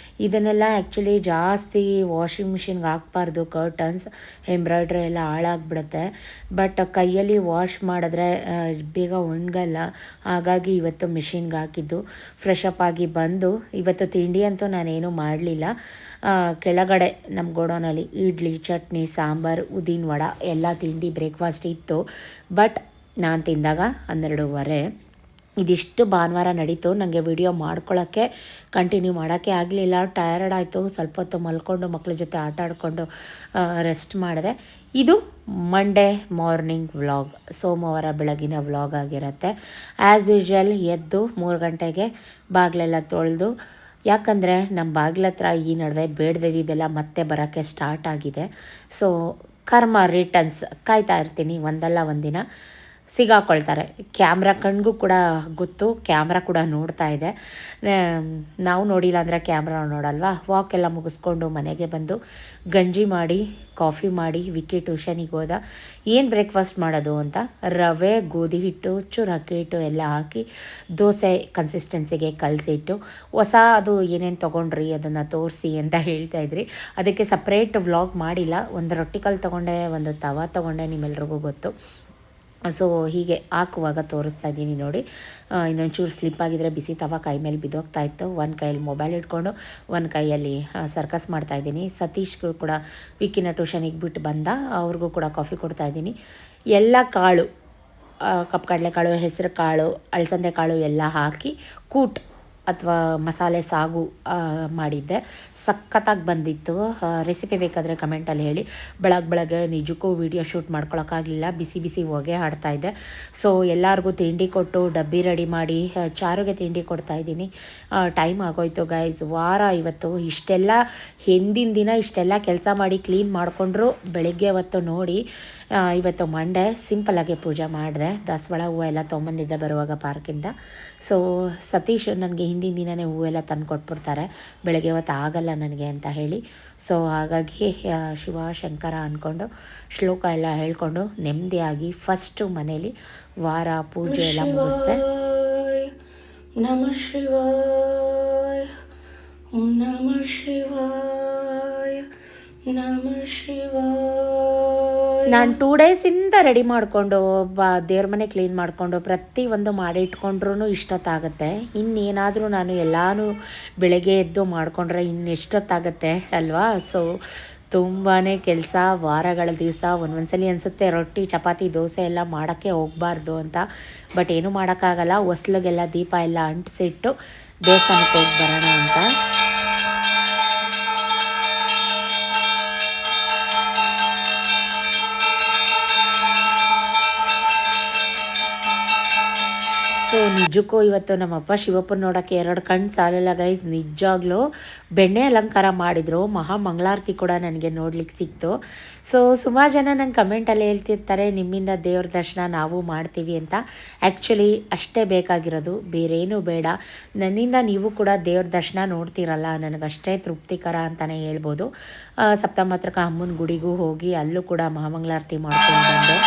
ಇದನ್ನೆಲ್ಲ ಆ್ಯಕ್ಚುಲಿ ಜಾಸ್ತಿ ವಾಷಿಂಗ್ ಮಿಷಿನ್ಗೆ ಹಾಕ್ಬಾರ್ದು ಕರ್ಟನ್ಸ್, ಎಂಬ್ರಾಯ್ಡ್ರಿ ಎಲ್ಲ ಹಾಳಾಗ್ಬಿಡುತ್ತೆ. ಬಟ್ ಕೈಯಲ್ಲಿ ವಾಶ್ ಮಾಡಿದ್ರೆ ಬೇಗ ಒಣಗಲ್ಲ, ಹಾಗಾಗಿ ಇವತ್ತು ಮಿಷಿನ್ಗೆ ಹಾಕಿದ್ದು. ಫ್ರೆಶ್ ಅಪ್ ಆಗಿ ಬಂದು ಇವತ್ತು ತಿಂಡಿ ಅಂತೂ ನಾನೇನು ಮಾಡಲಿಲ್ಲ. ಕೆಳಗಡೆ ನಮ್ಮ ಗೋಡೌನಲ್ಲಿ ಇಡ್ಲಿ, ಚಟ್ನಿ, ಸಾಂಬಾರು, ಉದ್ದಿನ ವಡೆ ಎಲ್ಲ ತಿಂಡಿ ಬ್ರೇಕ್ಫಾಸ್ಟ್ ಇತ್ತು. ಬಟ್ ನಾನು ತಿಂದಾಗ 12:15. ಇದಿಷ್ಟು ಭಾನುವಾರ ನಡೀತು. ನನಗೆ ವಿಡಿಯೋ ಮಾಡ್ಕೊಳ್ಳೋಕ್ಕೆ ಕಂಟಿನ್ಯೂ ಮಾಡೋಕ್ಕೆ ಆಗಲಿಲ್ಲ, ಟಯರ್ಡ್ ಆಯಿತು. ಸ್ವಲ್ಪ ಹೊತ್ತು ಮಲ್ಕೊಂಡು ಮಕ್ಕಳ ಜೊತೆ ಆಟ ಆಡಿಕೊಂಡು ರೆಸ್ಟ್ ಮಾಡಿದೆ. ಇದು ಮಂಡೇ ಮಾರ್ನಿಂಗ್ ವ್ಲಾಗ್, ಸೋಮವಾರ ಬೆಳಗಿನ ವ್ಲಾಗ್ ಆಗಿರುತ್ತೆ. ಆ್ಯಸ್ ಯೂಶ್ವಲ್ ಎದ್ದು 3 ಗಂಟೆಗೆ ಬಾಗಿಲೆಲ್ಲ ತೊಳೆದು, ಯಾಕಂದರೆ ನಮ್ಮ ಬಾಗಿಲ ಹತ್ರ ಈ ನಡುವೆ ಬೇಡದಿದ್ದೆಲ್ಲ ಮತ್ತೆ ಬರೋಕ್ಕೆ ಸ್ಟಾರ್ಟ್ ಆಗಿದೆ. ಸೊ ಕರ್ಮ ರಿಟರ್ನ್ಸ್ ಕಾಯ್ತಾ ಇರ್ತೀನಿ, ಒಂದಲ್ಲ ಒಂದಿನ ಸಿಗಾಕೊಳ್ತಾರೆ. ಕ್ಯಾಮ್ರಾ ಕಣ್ಗೂ ಕೂಡ ಗೊತ್ತು, ಕ್ಯಾಮ್ರಾ ಕೂಡ ನೋಡ್ತಾ ಇದೆ. ನಾವು ನೋಡಿಲ್ಲ ಅಂದರೆ ಕ್ಯಾಮ್ರಾ ನೋಡಲ್ವಾ. ವಾಕ್ ಎಲ್ಲ ಮುಗಿಸ್ಕೊಂಡು ಮನೆಗೆ ಬಂದು ಗಂಜಿ ಮಾಡಿ, ಕಾಫಿ ಮಾಡಿ, ವಿಕ್ಕಿ ಟ್ಯೂಷನಿಗೆ ಹೋದ. ಏನು ಬ್ರೇಕ್ಫಾಸ್ಟ್ ಮಾಡೋದು ಅಂತ ರವೆ, ಗೋಧಿ ಹಿಟ್ಟು, ಚೂರು ಅಕ್ಕಿ ಹಿಟ್ಟು ಎಲ್ಲ ಹಾಕಿ ದೋಸೆ ಕನ್ಸಿಸ್ಟೆನ್ಸಿಗೆ ಕಲಸಿಟ್ಟು, ಅದು ಏನೇನು ತೊಗೊಂಡ್ರಿ ಅದನ್ನು ತೋರಿಸಿ ಅಂತ ಹೇಳ್ತಾಯಿದ್ರಿ. ಅದಕ್ಕೆ ಸಪ್ರೇಟ್ ವ್ಲಾಗ್ ಮಾಡಿಲ್ಲ. ಒಂದು ರೊಟ್ಟಿ ಕಲ್ಲು ತೊಗೊಂಡೆ, ಒಂದು ತವಾ ತೊಗೊಂಡೆ, ನಿಮ್ಮೆಲ್ರಿಗೂ ಗೊತ್ತು. ಸೊ ಹೀಗೆ ಹಾಕುವಾಗ ತೋರಿಸ್ತಾ ಇದ್ದೀನಿ ನೋಡಿ. ಇನ್ನೊಂಚೂರು ಸ್ಲಿಪ್ ಆಗಿದ್ರೆ ಬಿಸಿ ತವ ಕೈ ಮೇಲೆ ಬಿದ್ದೋಗ್ತಾಯಿತ್ತು. ಒಂದು ಕೈಯಲ್ಲಿ ಮೊಬೈಲ್ ಇಟ್ಕೊಂಡು ಒಂದು ಕೈಯಲ್ಲಿ ಸರ್ಕಸ್ ಮಾಡ್ತಾಯಿದ್ದೀನಿ. ಸತೀಶ್ಗೂ ಕೂಡ ವಿಕ್ಕಿನ ಟ್ಯೂಷನಿಗೆ ಬಿಟ್ಟು ಬಂದ, ಅವ್ರಿಗೂ ಕೂಡ ಕಾಫಿ ಕೊಡ್ತಾಯಿದ್ದೀನಿ. ಎಲ್ಲ ಕಾಳು, ಕಪ್ಪು ಕಡಲೆಕಾಳು, ಹೆಸರು ಕಾಳು, ಅಳಸಂದೆ ಕಾಳು ಎಲ್ಲ ಹಾಕಿ ಕೂಟ್ ಅಥವಾ ಮಸಾಲೆ ಸಾಗು ಮಾಡಿದ್ದೆ. ಸಖತ್ತಾಗಿ ಬಂದಿತ್ತು. ರೆಸಿಪಿ ಬೇಕಾದರೆ ಕಮೆಂಟಲ್ಲಿ ಹೇಳಿ. ಬೆಳಗ್ಗೆ ನಿಜಕ್ಕೂ ವೀಡಿಯೋ ಶೂಟ್ ಮಾಡ್ಕೊಳಕ್ಕಾಗಲಿಲ್ಲ, ಬಿಸಿ ಹೊಗೆ ಆಡ್ತಾಯಿದ್ದೆ. ಸೊ ಎಲ್ಲರಿಗೂ ತಿಂಡಿ ಕೊಟ್ಟು ಡಬ್ಬಿ ರೆಡಿ ಮಾಡಿ ಚಾರುಗೆ ತಿಂಡಿ ಕೊಡ್ತಾಯಿದ್ದೀನಿ. ಟೈಮ್ ಆಗೋಯ್ತು ಗೈಸ್. ವಾರ ಇವತ್ತು ಇಷ್ಟೆಲ್ಲ ಹಿಂದಿನ ದಿನ ಇಷ್ಟೆಲ್ಲ ಕೆಲಸ ಮಾಡಿ ಕ್ಲೀನ್ ಮಾಡಿಕೊಂಡ್ರು. ಬೆಳಗ್ಗೆ ಹೊತ್ತು ನೋಡಿ, ಇವತ್ತು ಮಂಡೇ ಸಿಂಪಲ್ಲಾಗಿ ಪೂಜೆ ಮಾಡಿದೆ. ದಾಸವಾಳ ಹೂವು ಎಲ್ಲ ತೊಗೊಂಬಂದಿದ್ದೆ ಬರುವಾಗ ಪಾರ್ಕಿಂದ. ಸೊ ಸತೀಶ್ ನನಗೆ ಹಿಂದಿನ ದಿನವೇ ಹೂವೆಲ್ಲ ತಂದು ಕೊಟ್ಬಿಡ್ತಾರೆ, ಬೆಳಗ್ಗೆ ಹೊತ್ತು ಆಗಲ್ಲ ನನಗೆ ಅಂತ ಹೇಳಿ. ಸೊ ಹಾಗಾಗಿ ಶಿವ ಶಂಕರ ಅಂದ್ಕೊಂಡು ಶ್ಲೋಕ ಎಲ್ಲ ಹೇಳ್ಕೊಂಡು ನೆಮ್ಮದಿಯಾಗಿ ಫಸ್ಟು ಮನೇಲಿ ವಾರ ಪೂಜೆ ಎಲ್ಲ ಮುಗಿಸ್ದೆ. ನಮಃ ಶಿವಾಯ, ನಮಃ ಶಿವಾಯ, ನಮಃ ಶಿವಾಯ. ನಾನು 2 ಡೇಸಿಂದ ರೆಡಿ ಮಾಡಿಕೊಂಡು ದೇವ್ರ ಮನೆ ಕ್ಲೀನ್ ಮಾಡಿಕೊಂಡು ಪ್ರತಿಯೊಂದು ಮಾಡಿ ಇಟ್ಕೊಂಡ್ರೂ ಇಷ್ಟೊತ್ತಾಗುತ್ತೆ. ಇನ್ನೇನಾದರೂ ನಾನು ಎಲ್ಲನೂ ಬೆಳಗ್ಗೆ ಎದ್ದು ಮಾಡಿಕೊಂಡ್ರೆ ಇನ್ನೆಷ್ಟೊತ್ತಾಗುತ್ತೆ ಅಲ್ವಾ. ಸೊ ತುಂಬಾ ಕೆಲಸ. ವಾರಗಳ ದಿವಸ ಒಂದೊಂದ್ಸಲಿ ಅನಿಸುತ್ತೆ ರೊಟ್ಟಿ, ಚಪಾತಿ, ದೋಸೆ ಎಲ್ಲ ಮಾಡೋಕ್ಕೆ ಹೋಗಬಾರ್ದು ಅಂತ. ಬಟ್ ಏನೂ ಮಾಡೋಕ್ಕಾಗಲ್ಲ. ಹೊಸ್ಲಿಗೆಲ್ಲ ದೀಪ ಎಲ್ಲ ಅಂಟಿಸಿಟ್ಟು ದೇವಸ್ಥಾನಕ್ಕೆ ಹೋಗಿ ಬರೋಣ ಅಂತ. ಸೊ ನಿಜಕ್ಕೂ ಇವತ್ತು ನಮ್ಮಪ್ಪ ಶಿವಪ್ಪನ ನೋಡೋಕ್ಕೆ 2 ಕಣ್ಣು ಸಾಲಲ್ಲ ಗೈಸ್. ನಿಜವಾಗ್ಲೂ ಬೆಣ್ಣೆ ಅಲಂಕಾರ ಮಾಡಿದರು. ಮಹಾಮಂಗಳಾರತಿ ಕೂಡ ನನಗೆ ನೋಡ್ಲಿಕ್ಕೆ ಸಿಕ್ತು. ಸೊ ಸುಮಾರು ಜನ ನಂಗೆ ಕಮೆಂಟಲ್ಲಿ ಹೇಳ್ತಿರ್ತಾರೆ, ನಿಮ್ಮಿಂದ ದೇವ್ರ ದರ್ಶನ ನಾವು ಮಾಡ್ತೀವಿ ಅಂತ. ಆ್ಯಕ್ಚುಲಿ ಅಷ್ಟೇ ಬೇಕಾಗಿರೋದು, ಬೇರೇನೂ ಬೇಡ. ನನ್ನಿಂದ ನೀವು ಕೂಡ ದೇವ್ರ ದರ್ಶನ ನೋಡ್ತೀರಲ್ಲ, ನನಗಷ್ಟೇ ತೃಪ್ತಿಕರ ಅಂತಲೇ ಹೇಳ್ಬೋದು. ಸಪ್ತಮಾತ್ರಕ ಅಮ್ಮನ ಗುಡಿಗೂ ಹೋಗಿ ಅಲ್ಲೂ ಕೂಡ ಮಹಾಮಂಗಳಾರತಿ ಮಾಡ್ಕೊಂಡು ಬಂದೆ.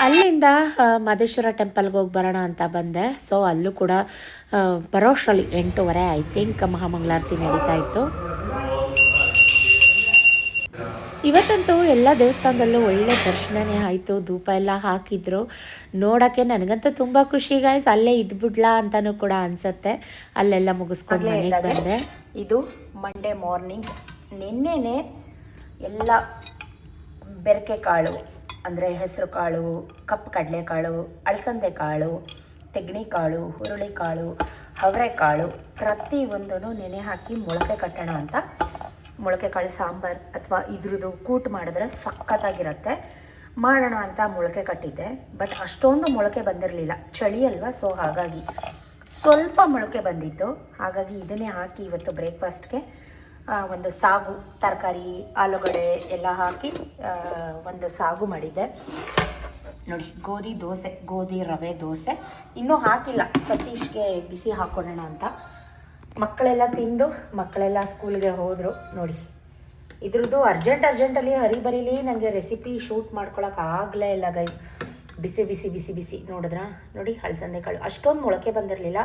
ಅಲ್ಲಿಂದ ಮಹದೇಶ್ವರ ಟೆಂಪಲ್ಗೆ ಹೋಗಿ ಬರೋಣ ಅಂತ ಬಂದೆ. ಸೊ ಅಲ್ಲೂ ಕೂಡ ಬರೋಷ್ಟರಲ್ಲಿ 8:30 ಐ ಥಿಂಕ್ ಮಹಾಮಂಗಳಾರತಿ ನಡೀತಾ ಇತ್ತು. ಇವತ್ತಂತೂ ಎಲ್ಲ ದೇವಸ್ಥಾನದಲ್ಲೂ ಒಳ್ಳೆ ದರ್ಶನನೇ ಆಯಿತು. ಧೂಪ ಎಲ್ಲ ಹಾಕಿದ್ರು. ನೋಡೋಕ್ಕೆ ನನಗಂತೂ ತುಂಬ ಖುಷಿ ಗಾಯ್ಸ್. ಅಲ್ಲೇ ಇದ್ಬಿಡ್ಲಾ ಅಂತಲೂ ಕೂಡ ಅನಿಸುತ್ತೆ. ಅಲ್ಲೆಲ್ಲ ಮುಗಿಸ್ಕೊಂಡು ಮನೆಗೆ ಬಂದೆ. ಇದು ಮಂಡೇ ಮಾರ್ನಿಂಗ್. ನಿನ್ನೆನೇ ಎಲ್ಲ ಬೆರಕೆ ಕಾಳು ಅಂದರೆ ಹೆಸರು ಕಾಳು, ಕಪ್ಪು ಕಡಲೆಕಾಳು, ಅಳಸಂದೆ ಕಾಳು, ತೆಗಣಿಕಾಳು, ಹುರುಳಿಕಾಳು, ಅವರೆಕಾಳು ಪ್ರತಿಯೊಂದೂ ನೆನೆ ಹಾಕಿ ಮೊಳಕೆ ಕಟ್ಟೋಣ ಅಂತ. ಮೊಳಕೆ ಕಾಳು ಸಾಂಬಾರು ಅಥವಾ ಇದ್ರದ್ದು ಕೂಟ್ ಮಾಡಿದ್ರೆ ಸಖತ್ತಾಗಿರುತ್ತೆ. ಮಾಡೋಣ ಅಂತ ಮೊಳಕೆ ಕಟ್ಟಿದ್ದೆ. ಬಟ್ ಅಷ್ಟೊಂದು ಮೊಳಕೆ ಬಂದಿರಲಿಲ್ಲ, ಚಳಿ ಅಲ್ವಾ, ಸೊ ಹಾಗಾಗಿ ಸ್ವಲ್ಪ ಮೊಳಕೆ ಬಂದಿತ್ತು. ಹಾಗಾಗಿ ಇದನ್ನೇ ಹಾಕಿ ಇವತ್ತು ಬ್ರೇಕ್ಫಾಸ್ಟ್ಗೆ ಒಂದು ಸಾಗು, ತರಕಾರಿ, ಆಲೂಗಡ್ಡೆ ಎಲ್ಲ ಹಾಕಿ ಒಂದು ಸಾಗು ಮಾಡಿದ್ದೆ. ನೋಡಿ, ಗೋಧಿ ದೋಸೆ, ಗೋಧಿ ರವೆ ದೋಸೆ ಇನ್ನೂ ಹಾಕಿಲ್ಲ. ಸತೀಶ್ಗೆ ಬಿಸಿ ಹಾಕ್ಕೊಳ್ಳೋಣ ಅಂತ. ಮಕ್ಕಳೆಲ್ಲ ತಿಂದು ಮಕ್ಕಳೆಲ್ಲ ಸ್ಕೂಲ್ಗೆ ಹೋದರು. ನೋಡಿ, ಇದ್ರದ್ದು ಅರ್ಜೆಂಟಲ್ಲಿ ಹರಿಬರಿಲಿ ನನಗೆ ರೆಸಿಪಿ ಶೂಟ್ ಮಾಡ್ಕೊಳಕ್ಕೆ ಆಗಲೇ ಇಲ್ಲ ಗೈಸ್. ಬಿಸಿ ಬಿಸಿ ಬಿಸಿ ಬಿಸಿ ನೋಡಿದ್ರಾ? ನೋಡಿ, ಹಳಸಂದೆ ಕಾಳು ಅಷ್ಟೊಂದು ಮೊಳಕೆ ಬಂದಿರಲಿಲ್ಲ.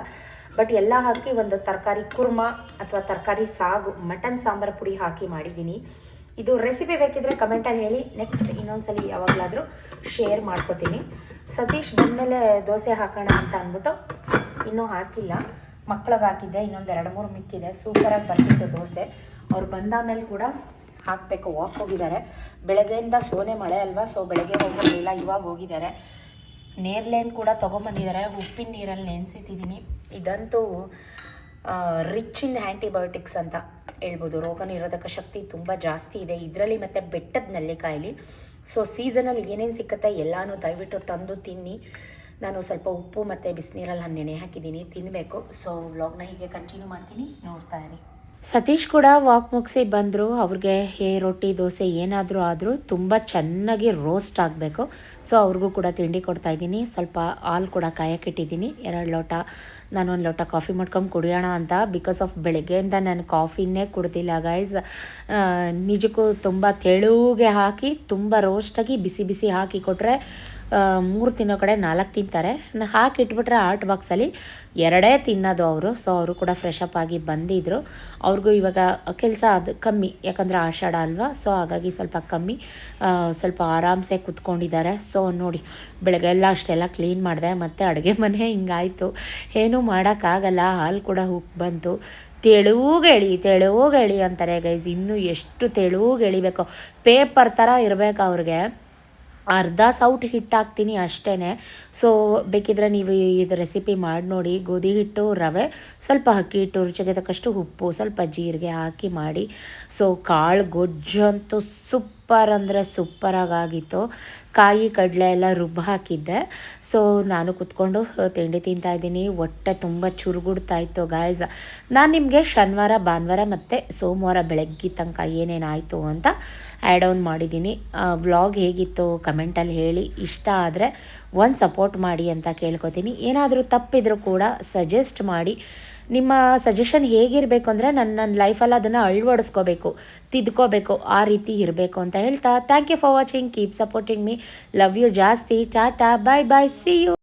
ಬಟ್ ಎಲ್ಲ ಹಾಕಿ ಒಂದು ತರಕಾರಿ ಕುರ್ಮಾ ಅಥವಾ ತರಕಾರಿ ಸಾಗು, ಮಟನ್ ಸಾಂಬಾರು ಪುಡಿ ಹಾಕಿ ಮಾಡಿದ್ದೀನಿ. ಇದು ರೆಸಿಪಿ ಬೇಕಿದ್ರೆ ಕಮೆಂಟಲ್ಲಿ ಹೇಳಿ. ನೆಕ್ಸ್ಟ್ ಇನ್ನೊಂದ್ಸಲಿ ಯಾವಾಗಲಾದರೂ ಶೇರ್ ಮಾಡ್ಕೋತೀನಿ. ಸತೀಶ್ ಬಂದಮೇಲೆ ದೋಸೆ ಹಾಕೋಣ ಅಂತ ಅಂದ್ಬಿಟ್ಟು ಇನ್ನೂ ಹಾಕಿಲ್ಲ. ಮಕ್ಳಿಗೆ ಹಾಕಿದ್ದೆ, ಇನ್ನೊಂದು 2-3 ಮಿಕ್ಕಿದೆ. ಸೂಪರಾಗಿ ಬಂದಿತ್ತು ದೋಸೆ. ಅವ್ರು ಬಂದಾದ್ಮೇಲೆ ಕೂಡ ಹಾಕಬೇಕು. ವಾಕ್ ಹೋಗಿದ್ದಾರೆ. ಬೆಳಗ್ಗೆಯಿಂದ ಸೋನೆ ಮಳೆ ಅಲ್ವಾ, ಸೊ ಬೆಳಗ್ಗೆ ಹೋಗೋದಿಲ್ಲ, ಇವಾಗ ಹೋಗಿದ್ದಾರೆ. ನೇರ್ಲೆಂಡ್ ಕೂಡ ತೊಗೊಂಬಂದಿದ್ದಾರೆ. ಉಪ್ಪಿನ ನೀರಲ್ಲಿ ನೆನೆಸಿಟ್ಟಿದ್ದೀನಿ. ಇದಂತೂ ರಿಚ್ ಇನ್ ಆ್ಯಂಟಿಬಯೋಟಿಕ್ಸ್ ಅಂತ ಹೇಳ್ಬೋದು. ರೋಗ ನಿರೋಧಕ ಶಕ್ತಿ ತುಂಬ ಜಾಸ್ತಿ ಇದೆ ಇದರಲ್ಲಿ, ಮತ್ತು ಬೆಟ್ಟದ ನೆಲ್ಲಿಕಾಯಲ್ಲಿ. ಸೊ ಸೀಸನಲ್ಲಿ ಏನೇನು ಸಿಕ್ಕತ್ತೆ ಎಲ್ಲನೂ ದಯವಿಟ್ಟು ತಂದು ತಿನ್ನಿ. ನಾನು ಸ್ವಲ್ಪ ಉಪ್ಪು ಮತ್ತು ಬಿಸಿನೀರಲ್ಲಿ ನೆನೆ ಹಾಕಿದ್ದೀನಿ, ತಿನ್ನಬೇಕು. ಸೊ ವ್ಲಾಗ್ನ ಹೀಗೆ ಕಂಟಿನ್ಯೂ ಮಾಡ್ತೀನಿ, ನೋಡ್ತಾ ಇರಿ. ಸತೀಶ್ ಕೂಡ ವಾಕ್ ಮುಗಿಸಿ ಬಂದರು. ಅವ್ರಿಗೆ ರೊಟ್ಟಿ ದೋಸೆ ಏನಾದರೂ ಆದರೂ ತುಂಬ ಚೆನ್ನಾಗಿ ರೋಸ್ಟ್ ಆಗಬೇಕು. ಸೊ ಅವ್ರಿಗೂ ಕೂಡ ತಿಂಡಿ ಕೊಡ್ತಾಯಿದ್ದೀನಿ. ಸ್ವಲ್ಪ ಹಾಲು ಕೂಡ ಕಾಯಕ್ಕಿಟ್ಟಿದ್ದೀನಿ. 2 ಲೋಟ, ನಾನೊಂದು ಲೋಟ ಕಾಫಿ ಮಾಡ್ಕೊಂಡು ಕುಡಿಯೋಣ ಅಂತ. ಬಿಕಾಸ್ ಆಫ್ ಬೆಳಗ್ಗೆಯಿಂದ ನಾನು ಕಾಫಿನೇ ಕುಡ್ದಿಲ್ಲ ಗೈಸ್. ನಿಜಕ್ಕೂ ತುಂಬ ತೆಳುಗೆ ಹಾಕಿ ತುಂಬ ರೋಸ್ಟಾಗಿ ಬಿಸಿ ಬಿಸಿ ಹಾಕಿ ಕೊಟ್ಟರೆ 3 ತಿನ್ನೋ ಕಡೆ 4 ತಿಂತಾರೆ. ಹಾಕಿಟ್ಬಿಟ್ರೆ ಆರ್ಟ್ ಬಾಕ್ಸಲ್ಲಿ 2 ತಿನ್ನೋದು ಅವರು. ಸೊ ಅವರು ಕೂಡ ಫ್ರೆಶ್ ಅಪ್ ಆಗಿ ಬಂದಿದ್ದರು. ಅವ್ರಿಗೂ ಇವಾಗ ಕೆಲಸ ಅದು ಕಮ್ಮಿ, ಯಾಕಂದರೆ ಆಷಾಢ ಅಲ್ವಾ, ಸೊ ಹಾಗಾಗಿ ಸ್ವಲ್ಪ ಕಮ್ಮಿ, ಸ್ವಲ್ಪ ಆರಾಮ್ಸೆ ಕೂತ್ಕೊಂಡಿದ್ದಾರೆ. ಸೊ ನೋಡಿ, ಬೆಳಗ್ಗೆ ಎಲ್ಲ ಅಷ್ಟೆಲ್ಲ ಕ್ಲೀನ್ ಮಾಡಿದೆ. ಮತ್ತು ಅಡುಗೆ ಮನೆ ಹಿಂಗಾಯಿತು, ಏನೂ ಮಾಡೋಕ್ಕಾಗಲ್ಲ. ಹಾಲು ಕೂಡ ಉಪ್ಪು ಬಂತು. ತೆಳುಗೆ ಎಳಿ ಅಂತಾರೆ ಗೈಸ್. ಇನ್ನೂ ಎಷ್ಟು ತೆಳುಗೆ ಎಳಿಬೇಕು, ಪೇಪರ್ ಥರ ಇರಬೇಕು ಅವ್ರಿಗೆ. ಅರ್ಧ ಸೌಟ್ ಹಿಟ್ಟು ಹಾಕ್ತೀನಿ ಅಷ್ಟೇ. ಸೊ ಬೇಕಿದ್ರೆ ನೀವು ಇದು ರೆಸಿಪಿ ಮಾಡಿ ನೋಡಿ. ಗೋಧಿ ಹಿಟ್ಟು, ರವೆ, ಸ್ವಲ್ಪ ಅಕ್ಕಿ ಹಿಟ್ಟು, ರುಚಿಗೆ ತಕ್ಕಷ್ಟು ಉಪ್ಪು, ಸ್ವಲ್ಪ ಜೀರಿಗೆ ಹಾಕಿ ಮಾಡಿ. ಸೊ ಕಾಳು ಗೊಜ್ಜು ಅಂತೂ ಸೂಪರ್ ಅಂದರೆ ಸೂಪರಾಗಿತ್ತು. ಕಾಯಿ ಕಡಲೆ ಎಲ್ಲ ರುಬ್ಬ ಹಾಕಿದ್ದೆ. ಸೊ ನಾನು ಕೂತ್ಕೊಂಡು ತಿಂಡಿ ತಿಂತಾಯಿದ್ದೀನಿ. ಹೊಟ್ಟೆ ತುಂಬ ಚುರುಗುಡ್ತಾಯಿತ್ತು ಗಾಯ್ಸ್. ನಾನು ನಿಮಗೆ ಶನಿವಾರ, ಭಾನುವಾರ ಮತ್ತು ಸೋಮವಾರ ಬೆಳಗ್ಗೆ ತನಕ ಏನೇನಾಯಿತು ಅಂತ ಆ್ಯಡ್ ಆನ್ ಮಾಡಿದ್ದೀನಿ. ವ್ಲಾಗ್ ಹೇಗಿತ್ತು ಕಮೆಂಟಲ್ಲಿ ಹೇಳಿ. ಇಷ್ಟ ಆದರೆ ಒಂದು ಸಪೋರ್ಟ್ ಮಾಡಿ ಅಂತ ಕೇಳ್ಕೊತೀನಿ. ಏನಾದರೂ ತಪ್ಪಿದ್ರೂ ಕೂಡ ಸಜೆಸ್ಟ್ ಮಾಡಿ. ನಿಮ್ಮ ಸಜೆಷನ್ ಹೇಗಿರಬೇಕು ಅಂದರೆ ನನ್ನ ಲೈಫಲ್ಲಿ ಅದನ್ನು ಅಳವಡಿಸ್ಕೋಬೇಕು, ತಿದ್ಕೋಬೇಕು, ಆ ರೀತಿ ಇರಬೇಕು ಅಂತ ಹೇಳ್ತಾ thank you for watching. Keep supporting me. Love you ಜಾಸ್ತಿ. Tata, bye bye, see you.